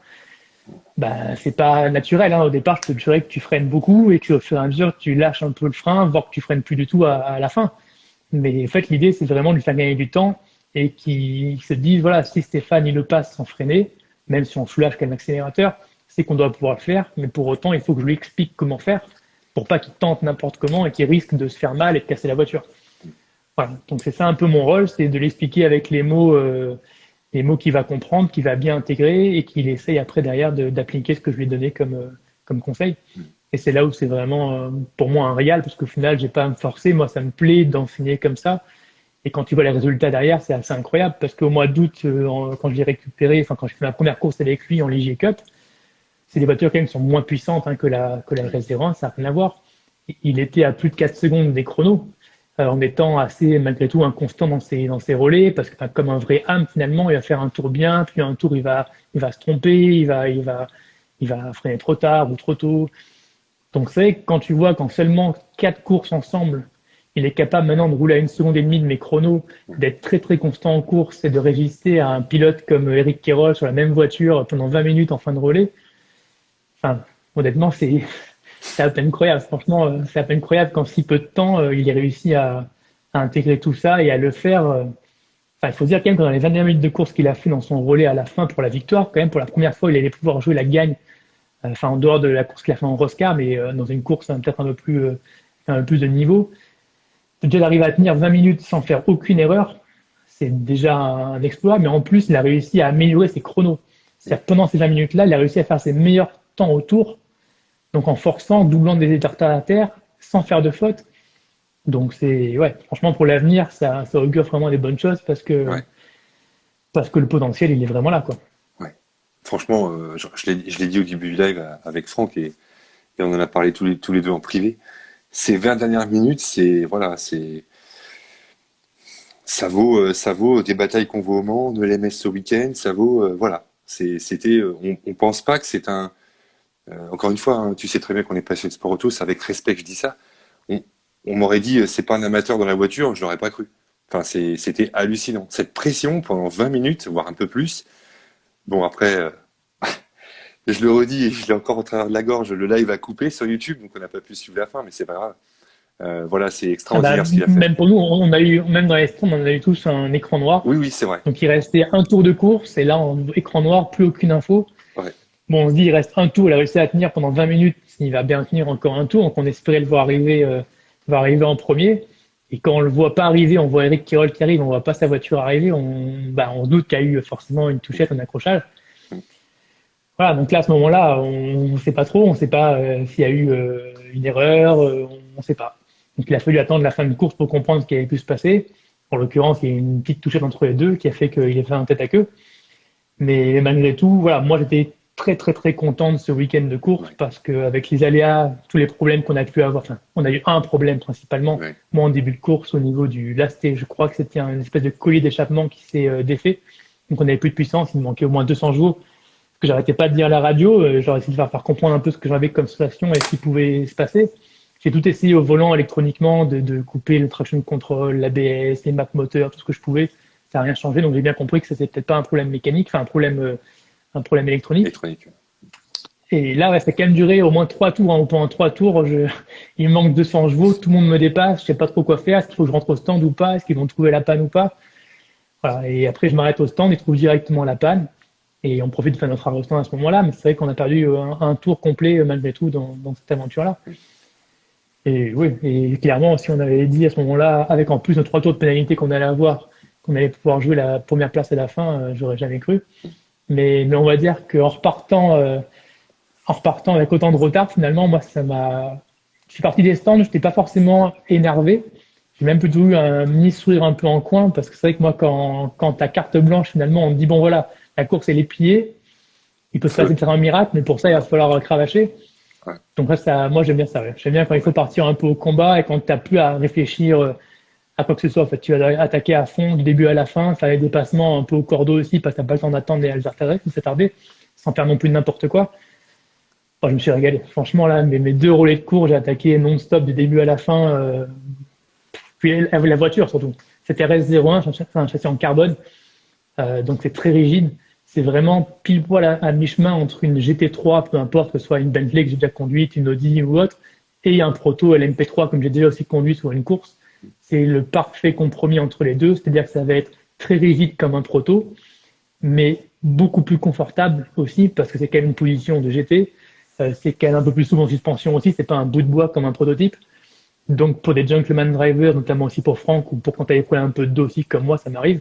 bah c'est pas naturel. Hein. Au départ, je te dirais que tu freines beaucoup et que au fur et à mesure, tu lâches un peu le frein, voire que tu freines plus du tout à la fin. Mais en fait, l'idée, c'est vraiment de lui faire gagner du temps et qu'il se dise, voilà, si Stéphane, il le passe sans freiner, même si on soulage quand même l'accélérateur, c'est qu'on doit pouvoir le faire, mais pour autant, il faut que je lui explique comment faire pour pas qu'il tente n'importe comment et qu'il risque de se faire mal et de casser la voiture. Voilà. Donc c'est ça un peu mon rôle, c'est de l'expliquer avec les mots qu'il va comprendre, qu'il va bien intégrer et qu'il essaye après derrière d'appliquer ce que je lui ai donné comme conseil. Et c'est là où c'est vraiment pour moi un régal, parce qu'au final, j'ai pas à me forcer. Moi, ça me plaît d'enseigner comme ça. Et quand tu vois les résultats derrière, c'est assez incroyable, parce qu'au mois d'août, quand je l'ai récupéré, enfin quand j'ai fait ma première course avec lui en Ligier Cup, c'est des voitures quand même qui sont moins puissantes que la RS01, ça n'a rien à voir. Il était à plus de 4 secondes des chronos, en étant assez malgré tout inconstant dans ses relais, parce que comme un vrai âme finalement, il va faire un tour bien, puis un tour il va se tromper, il va il va freiner trop tard ou trop tôt. Donc c'est vrai que quand tu vois qu'en seulement 4 courses ensemble, il est capable maintenant de rouler à 1,5 seconde de mes chronos, d'être très très constant en course et de résister à un pilote comme Eric Kerol sur la même voiture pendant 20 minutes en fin de relais. Enfin, honnêtement, c'est à peine croyable. Franchement, c'est à peine croyable qu'en si peu de temps, il ait réussi à intégrer tout ça et à le faire. Enfin, il faut dire quand même que dans les 21 minutes de course qu'il a fait dans son relais à la fin pour la victoire, quand même pour la première fois, il allait pouvoir jouer la gagne. Enfin, en dehors de la course qu'il a fait en Roscar, mais dans une course peut-être un peu plus de niveau. Déjà d'arriver à tenir 20 minutes sans faire aucune erreur, c'est déjà un exploit, mais en plus, il a réussi à améliorer ses chronos. C'est-à-dire que pendant ces 20 minutes-là, il a réussi à faire ses meilleurs temps au tour, donc en forçant, doublant des retardataires, sans faire de faute. Donc ouais, franchement, pour l'avenir, ça augure vraiment des bonnes choses parce que le potentiel, il est vraiment là, quoi. Ouais. Franchement, je l'ai dit au début du live avec Franck et on en a parlé tous les deux en privé. Ces 20 dernières minutes, ça vaut des batailles qu'on voit au Mans, de l'MS ce week-end, ça vaut, voilà. On pense pas que c'est encore une fois, hein, tu sais très bien qu'on est passionné de sport auto, c'est avec respect que je dis ça. On m'aurait dit, c'est pas un amateur dans la voiture, je l'aurais pas cru. Enfin, c'était hallucinant. Cette pression pendant 20 minutes, voire un peu plus. Bon, après, je le redis et je l'ai encore au travers de la gorge, le live a coupé sur YouTube, donc on n'a pas pu suivre la fin, mais c'est pas grave. Voilà, c'est extraordinaire ce qu'il a fait. Même pour nous, on a eu, même dans les stands, on a eu tous un écran noir. Oui, c'est vrai. Donc il restait un tour de course et là, en écran noir, plus aucune info. Ouais. Bon, on se dit, il reste un tour, il a réussi à tenir pendant 20 minutes, il va bien tenir encore un tour, donc on espérait le voir arriver en premier. Et quand on le voit pas arriver, on voit Eric Kerol qui arrive, on voit pas sa voiture arriver, on se doute qu'il y a eu forcément une touchette, un accrochage. Voilà, donc là, à ce moment-là, on sait pas trop, on sait pas s'il y a eu une erreur, on sait pas. Donc il a fallu attendre la fin de course pour comprendre ce qui avait pu se passer. En l'occurrence, il y a eu une petite touchette entre les deux qui a fait qu'il ait fait un tête à queue. Mais malgré tout, voilà, moi j'étais très très très content de ce week-end de course parce qu'avec les aléas, tous les problèmes qu'on a pu avoir, enfin, on a eu un problème principalement. Ouais. Moi, en début de course, au niveau du lasté, je crois que c'était une espèce de collier d'échappement qui s'est défait. Donc on n'avait plus de puissance, il me manquait au moins 200 jours. Ce que j'arrêtais pas de dire à la radio, j'aurais essayé de faire comprendre un peu ce que j'avais comme sensation et ce qui pouvait se passer. J'ai tout essayé au volant électroniquement de couper le traction control, l'ABS, les maps moteurs, tout ce que je pouvais. Ça n'a rien changé, donc j'ai bien compris que c'était peut-être pas un problème mécanique, enfin un problème électronique. Et là, ça a quand même duré au moins 3 tours. Hein. Pendant 3 tours, il me manque 200 chevaux, tout le monde me dépasse, je sais pas trop quoi faire. Est-ce qu'il faut que je rentre au stand ou pas? Est-ce qu'ils vont trouver la panne ou pas? Voilà. Et après, je m'arrête au stand, ils trouvent directement la panne. Et on profite de faire notre arrêt au stand à ce moment-là. Mais c'est vrai qu'on a perdu un tour complet malgré tout dans cette aventure-là. Et oui, et clairement, si on avait dit à ce moment-là, avec en plus nos 3 tours de pénalité qu'on allait avoir, qu'on allait pouvoir jouer la première place à la fin, j'aurais jamais cru. Mais on va dire qu'en repartant avec autant de retard, finalement, moi, je suis parti des stands, je n'étais pas forcément énervé. J'ai même plutôt eu un mini sourire un peu en coin parce que c'est vrai que moi, quand ta carte blanche, finalement, on me dit, bon, voilà, la course, elle est pliée. Il peut se passer de faire un miracle, mais pour ça, il va falloir cravacher. Ouais. Donc là, moi, j'aime bien ça. Ouais. J'aime bien quand il faut partir un peu au combat et quand tu n'as plus à réfléchir à quoi que ce soit. En fait, tu vas attaquer à fond du début à la fin, faire les dépassements un peu au cordeau aussi parce que tu n'as pas le temps d'attendre et de s'attarder sans faire non plus n'importe quoi. Oh, je me suis régalé. Franchement, là, mes 2 relais de cours, j'ai attaqué non-stop du début à la fin. Puis la voiture, surtout. Cette RS01, c'est un châssis en carbone. Donc, c'est très rigide. C'est vraiment pile poil à mi-chemin entre une GT3, peu importe que ce soit une Bentley que j'ai déjà conduite, une Audi ou autre, et un proto LMP3 comme j'ai déjà aussi conduit sur une course. C'est le parfait compromis entre les deux, c'est-à-dire que ça va être très rigide comme un proto, mais beaucoup plus confortable aussi parce que c'est quand même une position de GT. C'est quand même un peu plus souple en suspension aussi, c'est pas un bout de bois comme un prototype. Donc pour des gentleman drivers, notamment aussi pour Franck ou pour quand tu as des problèmes un peu de dos aussi comme moi, ça m'arrive.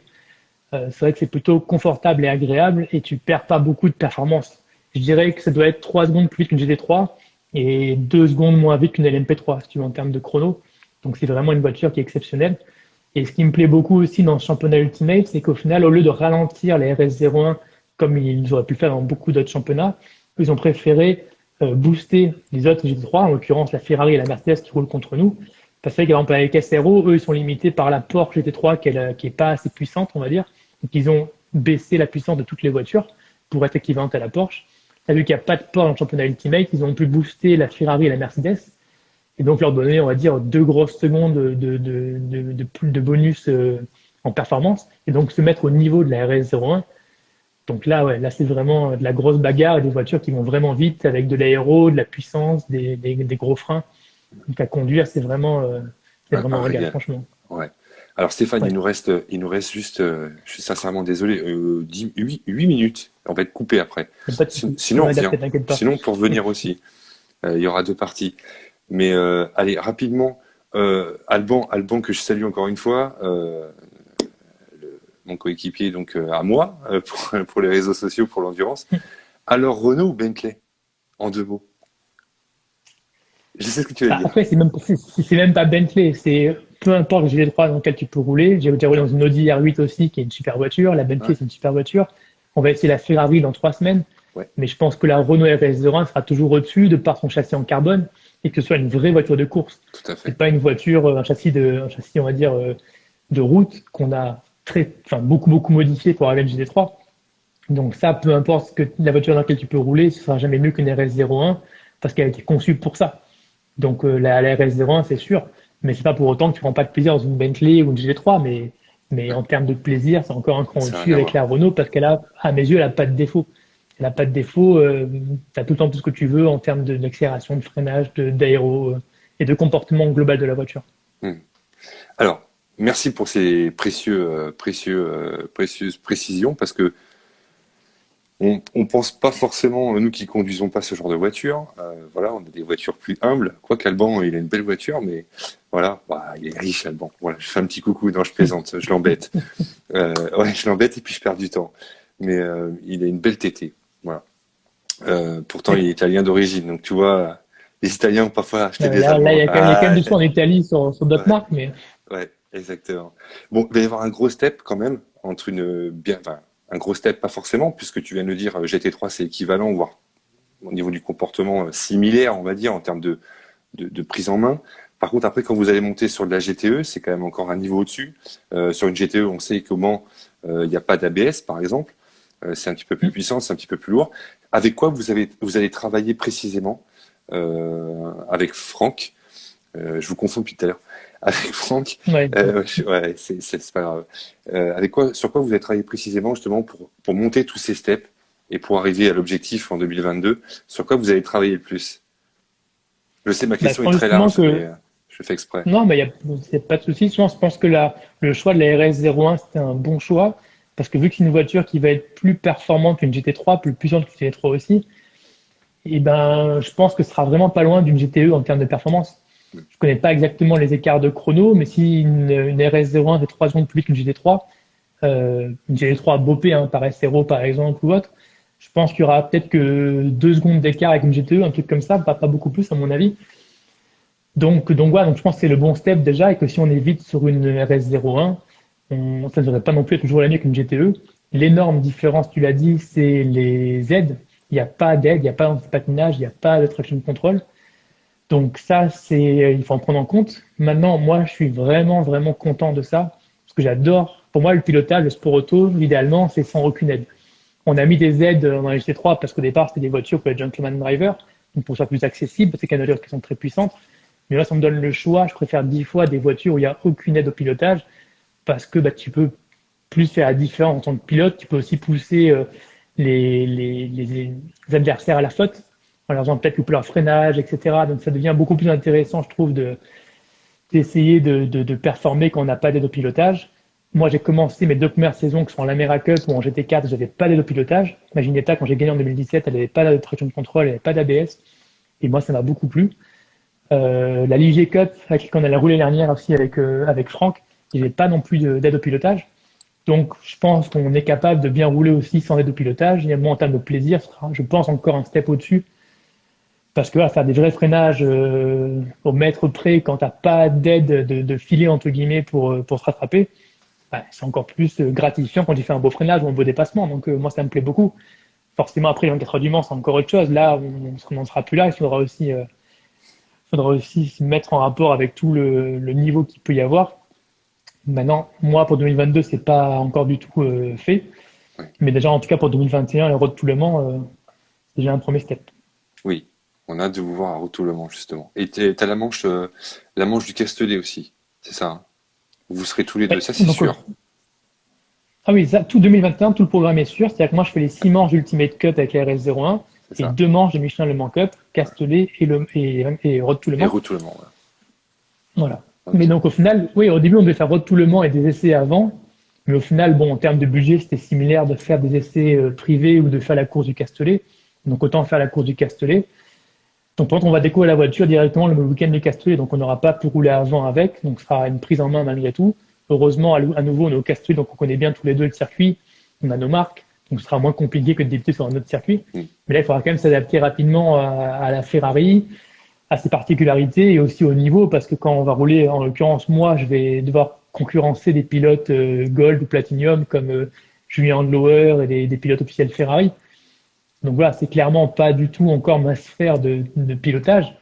C'est vrai que c'est plutôt confortable et agréable et tu perds pas beaucoup de performance. Je dirais que ça doit être 3 secondes plus vite qu'une GT3 et 2 secondes moins vite qu'une LMP3 si tu veux en termes de chrono. Donc c'est vraiment une voiture qui est exceptionnelle. Et ce qui me plaît beaucoup aussi dans ce championnat Ultimate, c'est qu'au final, au lieu de ralentir les RS01 comme ils auraient pu le faire dans beaucoup d'autres championnats, ils ont préféré booster les autres GT3, en l'occurrence la Ferrari et la Mercedes qui roulent contre nous. Parce que par exemple avec SRO, eux ils sont limités par la Porsche GT3 qui est pas assez puissante, on va dire. Donc ils ont baissé la puissance de toutes les voitures pour être équivalente à la Porsche. as vu qu'il n'y a pas de port dans le championnat Ultimate, ils ont pu booster la Ferrari et la Mercedes, et donc leur donner, on va dire, 2 grosses secondes de bonus en performance, et donc se mettre au niveau de la RS01. Donc là, ouais, là c'est vraiment de la grosse bagarre et des voitures qui vont vraiment vite avec de l'aéro, de la puissance, des gros freins. Donc à conduire, c'est vraiment un régal, régal. franchement. Ouais. Alors Stéphane, Ouais, il nous reste juste, je suis sincèrement désolé, 8 minutes. On va être coupé après. y a pas de souci. Sinon, on Ouais, revient. t'inquiète pas. Sinon, pour venir aussi, il y aura 2 parties. Mais allez, rapidement, Alban que je salue encore une fois, mon coéquipier, donc à moi, pour les réseaux sociaux, pour l'endurance. Alors Renault ou Bentley, en 2 mots? Je sais ce que tu vas Bah, dire. après, c'est même pas Bentley, c'est peu importe le GT3 dans lequel tu peux rouler. J'ai déjà roulé dans une Audi R8 aussi, qui est une super voiture. La Bentley, Ouais. c'est une super voiture. On va essayer la Ferrari dans 3 semaines. Ouais. Mais je pense que la Renault RS01 sera toujours au-dessus de par son châssis en carbone et que ce soit une vraie voiture de course. Tout à fait. C'est pas une voiture, un châssis, on va dire, de route qu'on a beaucoup modifié pour arriver à une GT3. Donc ça, peu importe la voiture dans laquelle tu peux rouler, ce sera jamais mieux qu'une RS01 parce qu'elle a été conçue pour ça. Donc la RS01, c'est sûr, mais c'est pas pour autant que tu prends pas de plaisir dans une Bentley ou une GT3, mais en termes de plaisir, c'est encore un cran Ça n'a au-dessus rien à avec voir. la Renault parce qu'elle a, à mes yeux, elle a pas de défaut. Elle a pas de défaut, tu as tout le temps tout ce que tu veux en termes d'accélération, de freinage, d'aéro et de comportement global de la voiture. Alors, merci pour ces précieuses précisions parce que on pense pas forcément, nous qui conduisons pas ce genre de voiture, voilà, on a des voitures plus humbles. Quoique Alban, il a une belle voiture, mais voilà, bah, il est riche Alban. Voilà, je fais un petit coucou, non, je plaisante, je l'embête. Ouais, je l'embête et puis je perds du temps. Mais il a une belle tétée, voilà. Pourtant, il est italien d'origine, donc tu vois, les Italiens ont parfois acheté des Là, Allemands. il y a quand même Ah, du choix en Italie sur d'autres ouais, marques, mais ouais, exactement. Bon, il va y avoir un gros step quand même entre enfin, un gros step pas forcément, puisque tu viens de le dire, GT3 c'est équivalent, voire au niveau du comportement similaire, on va dire, en termes de prise en main. Par contre, après, quand vous allez monter sur de la GTE, c'est quand même encore un niveau au-dessus. Sur une GTE, on sait comment il n'y a pas d'ABS, par exemple. C'est un petit peu plus puissant, c'est un petit peu plus lourd. Avec quoi vous allez travailler précisément avec Franck? Je vous confonds depuis tout à l'heure. Avec Franck, ouais. ouais, c'est pas grave. Sur quoi vous allez travailler précisément justement pour monter tous ces steps et pour arriver à l'objectif en 2022? Sur quoi vous allez travailler le plus? Je sais, ma Bah, je question est pense très justement large, mais que je fais exprès. non, mais y a pas de souci. Je pense que le choix de la RS01, c'était un bon choix parce que vu que c'est une voiture qui va être plus performante qu'une GT3, plus puissante qu'une GT3 aussi, et ben, je pense que ce sera vraiment pas loin d'une GTE en termes de performance. Je connais pas exactement les écarts de chrono, mais si une RS01 fait 3 secondes plus vite qu'une GT3, une GT3 bopée par SRO par exemple ou autre, je pense qu'il y aura peut-être que 2 secondes d'écart avec une GTE, un truc comme ça, pas beaucoup plus à mon avis. Donc voilà, donc je pense que c'est le bon step déjà et que si on est vite sur une RS01, ça ne devrait pas non plus être toujours la mieux qu'une GTE. L'énorme différence, tu l'as dit, c'est les aides. Il n'y a pas d'aide, il n'y a pas d'anti-patinage, il n'y a pas de traction control. Donc ça, il faut en prendre en compte. Maintenant, moi, je suis vraiment, vraiment content de ça parce que j'adore. Pour moi, le pilotage, le sport auto, idéalement, c'est sans aucune aide. On a mis des aides dans les GT3 parce qu'au départ, c'était des voitures pour les gentleman drivers, donc pour que ce soit plus accessible, c'est qu'il y a des voitures qui sont très puissantes. Mais là, si on me donne le choix, je préfère 10 fois des voitures où il n'y a aucune aide au pilotage parce que tu peux plus faire la différence en tant que pilote. Tu peux aussi pousser les adversaires à la faute en leur faisant peut-être couper leur freinage, etc. Donc ça devient beaucoup plus intéressant, je trouve, d'essayer de performer quand on n'a pas d'aide au pilotage. Moi, j'ai commencé mes 2 premières saisons, que ce soit en Lamera Cup ou en GT4, j'avais pas d'aide au pilotage. Ma Ginetta, quand j'ai gagné en 2017, elle n'avait pas de traction de contrôle, elle n'avait pas d'ABS. Et moi, ça m'a beaucoup plu. La Ligier Cup, avec laquelle on a roulé dernière aussi avec Franck, il n'y avait pas non plus d'aide au pilotage. Donc, je pense qu'on est capable de bien rouler aussi sans aide au pilotage. Et moi, en termes de plaisir, ce sera, je pense, encore un step au-dessus. Parce que faire des vrais freinages au mètre près quand tu n'as pas d'aide de filet, entre guillemets, pour se rattraper, c'est encore plus gratifiant quand tu fais un beau freinage ou un beau dépassement. Donc, moi, ça me plaît beaucoup. Forcément, après, les 24 heures du Mans, c'est encore autre chose. Là, on n'en sera plus là. Il faudra aussi se mettre en rapport avec tout le niveau qu'il peut y avoir. Maintenant, moi, pour 2022, c'est pas encore du tout fait. Mais déjà, en tout cas, pour 2021, les Road to Le Mans, déjà un premier step. Oui, on a hâte de vous voir à Rotoul-le-Mans, justement. Et t'as la manche du Castellet aussi, c'est ça, hein? Vous serez tous les deux, Ouais, ça c'est donc, sûr. ah oui, ça, tout 2021, tout le programme est sûr. C'est-à-dire que moi, je fais les 6 manches Ultimate Cup avec la RS01 C'est et ça. 2 manches de Michelin Le Mans Cup, Castellet et Road to Le Et Mans. Rotoul-le-Mans, ouais. Voilà. Mais Ok. donc, au final, oui, au début, on devait faire Road to Le Mans et des essais avant. Mais au final, bon, en termes de budget, c'était similaire de faire des essais privés ou de faire la course du Castellet. Donc, autant faire la course du Castellet. Donc, par contre, on va découvrir la voiture directement le week-end du Castellet. Donc, on n'aura pas pu rouler avant avec. Donc, ce sera une prise en main malgré tout. Heureusement, à nouveau, on est au Castellet, donc on connaît bien tous les deux le circuit. On a nos marques. Donc, ce sera moins compliqué que de débuter sur un autre circuit. Mm. Mais là, il faudra quand même s'adapter rapidement à la Ferrari, à ses particularités et aussi au niveau, parce que quand on va rouler, en l'occurrence, moi, je vais devoir concurrencer des pilotes Gold ou Platinum comme Julien Andlauer et des pilotes officiels Ferrari. Donc voilà, c'est clairement pas du tout encore ma sphère de pilotage.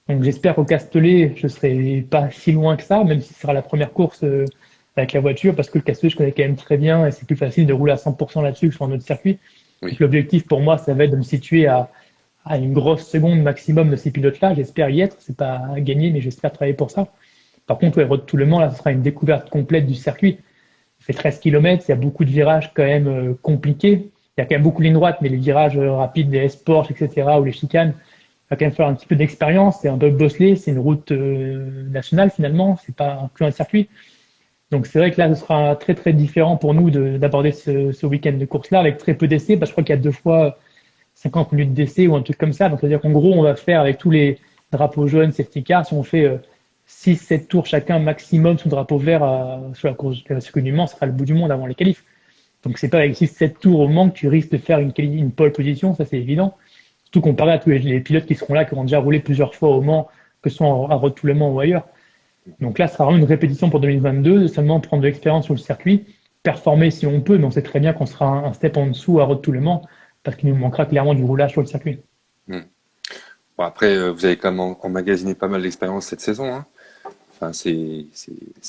Donc j'espère qu'au Castellet, je serai pas si loin que ça, même si ce sera la première course avec la voiture, parce que le Castellet, je connais quand même très bien et c'est plus facile de rouler à 100% là-dessus que sur un autre circuit. Donc Oui. l'objectif pour moi, ça va être de me situer à une grosse seconde maximum de ces pilotes-là. J'espère y être. C'est pas à gagner, mais j'espère travailler pour ça. Par contre, ouais, Road to Le Mans, là, ce sera une découverte complète du circuit. Il fait 13 km, il y a beaucoup de virages quand même compliqués. Il y a quand même beaucoup de lignes droites, mais les virages rapides des S-Porsche, etc., ou les chicanes, il va quand même faire un petit peu d'expérience. C'est un peu bosselé, c'est une route nationale finalement, c'est pas que un circuit. Donc c'est vrai que là, ce sera très très différent pour nous d'aborder ce week-end de course-là avec très peu d'essais, parce que je crois qu'il y a 2 fois 50 minutes d'essai ou un truc comme ça. Donc, c'est-à-dire qu'en gros, on va faire avec tous les drapeaux jaunes, safety car, si on fait 6-7 tours chacun maximum sous drapeau vert sur la course du circuit du Mans, ce sera le bout du monde avant les qualifs. Donc, c'est pas avec 6-7 tours au Mans que tu risques de faire une pole position, ça c'est évident. Surtout comparé à tous les pilotes qui seront là, qui ont déjà roulé plusieurs fois au Mans, que ce soit à Road to Le Mans ou ailleurs. Donc là, ce sera vraiment une répétition pour 2022, de seulement prendre de l'expérience sur le circuit, performer si on peut, mais on sait très bien qu'on sera un step en dessous à Road to Le Mans, parce qu'il nous manquera clairement du roulage sur le circuit. Mm. Bon, après, vous avez quand même emmagasiné pas mal d'expérience cette saison, hein. Enfin, c'est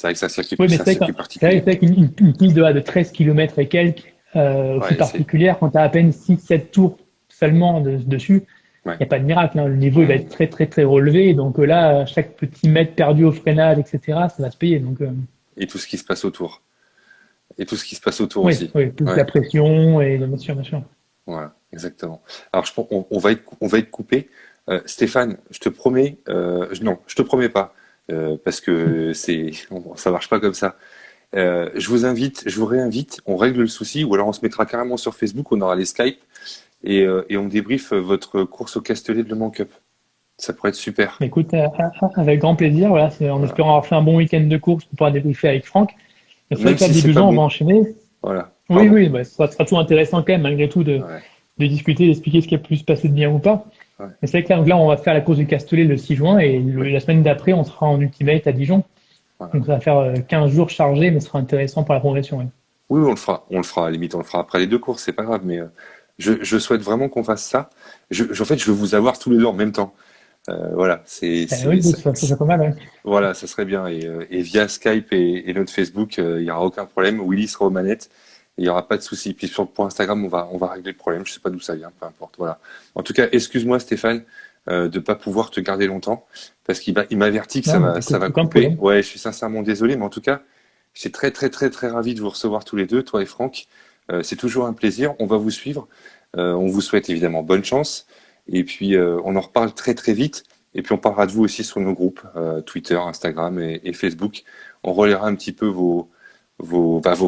vrai que Oui, mais c'est un circuit c'est particulier. vrai qu'une une piste de 13 km et quelques, aussi Ouais, particulière, quand tu as à peine 6-7 tours seulement dessus, il ouais. n'y a pas de miracle, hein. Le niveau il va Mm. être très très très relevé. Donc là, chaque petit mètre perdu au freinage, etc., ça va se payer. Donc Et tout ce qui se passe autour. Et tout ce qui se passe autour oui, aussi. oui, plus Ouais, la pression et l'émotion, bien sûr. voilà, exactement. Alors, on va être coupé. Stéphane, je te promets, non, je te promets pas, parce que ça marche pas comme ça. Je vous réinvite, on règle le souci, ou alors on se mettra carrément sur Facebook, on aura les Skype, et on débriefe votre course au Castellet de Le Mans Cup. Ça pourrait être super. Écoute, avec grand plaisir, voilà, en Voilà. espérant avoir fait un bon week-end de course pour pouvoir débriefer avec Franck. Mais c'est vrai Même que là, si c'est début pas juin, on va bon. enchaîner. Voilà. Oui, Pardon. oui, bah, ça sera toujours intéressant quand même, malgré tout, Ouais. de discuter, d'expliquer ce qui a pu se passer de bien ou pas. Ouais. Mais c'est vrai que là, on va faire la course du Castellet le 6 juin et Oui. la semaine d'après, on sera en Ultimate à Dijon. Voilà. Donc ça va faire 15 jours chargés, mais ce sera intéressant pour la progression. Ouais. Oui, on le fera. On le fera. À la limite, on le fera après les deux courses, c'est pas grave. Mais je souhaite vraiment qu'on fasse ça. En fait, je veux vous avoir tous les deux en même temps. Voilà. Oui, ça serait pas mal. Ouais. Voilà, ça serait bien. Et via Skype et notre Facebook, il n'y aura aucun problème. Willy sera aux manettes. Il n'y aura pas de souci. Puis pour Instagram, on va régler le problème. Je sais pas d'où ça vient, peu importe. Voilà. En tout cas, excuse-moi, Stéphane, de pas pouvoir te garder longtemps, parce il m'a averti que Non, mais ça écoute, va aucun couper. problème. Ouais, je suis sincèrement désolé, mais en tout cas, j'étais très, très, très, très ravi de vous recevoir tous les deux, toi et Franck. C'est toujours un plaisir. On va vous suivre. On vous souhaite évidemment bonne chance. Et puis, on en reparle très, très vite. Et puis, on parlera de vous aussi sur nos groupes, Twitter, Instagram et Facebook. On relaiera un petit peu vos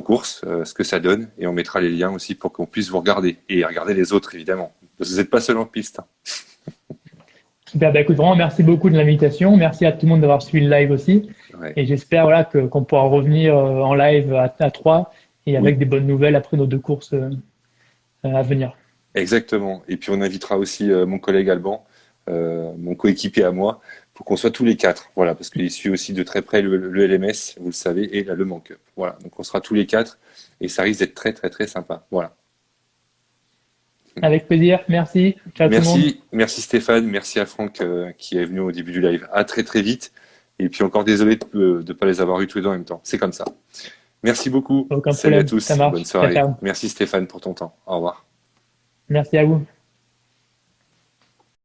courses, ce que ça donne. Et on mettra les liens aussi pour qu'on puisse vous regarder. Et regarder les autres, évidemment. Parce que vous n'êtes pas seul en piste, hein. Super, bah, écoute, vraiment, merci beaucoup de l'invitation. Merci à tout le monde d'avoir suivi le live aussi. Ouais. Et j'espère voilà, qu'on pourra revenir en live à 3 et Oui, avec des bonnes nouvelles après nos 2 courses à venir. exactement. Et puis, on invitera aussi mon collègue Alban, mon coéquipier à moi, pour qu'on soit tous les quatre. Voilà, parce qu'il suit aussi de très près le LMS, vous le savez, et la Le Mans Cup. Voilà, donc on sera tous les quatre et ça risque d'être très, très, très sympa. Voilà. Avec plaisir, merci. Ciao tout le monde. Merci Stéphane, merci à Franck qui est venu au début du live. À très, très vite. Et puis encore désolé de ne pas les avoir eu tous les deux en même temps. C'est comme ça. Merci beaucoup. Aucun Salut à problème, ça tous. Bonne marche. Ciao, soirée. ciao. Merci Stéphane pour ton temps. Au revoir. Merci à vous.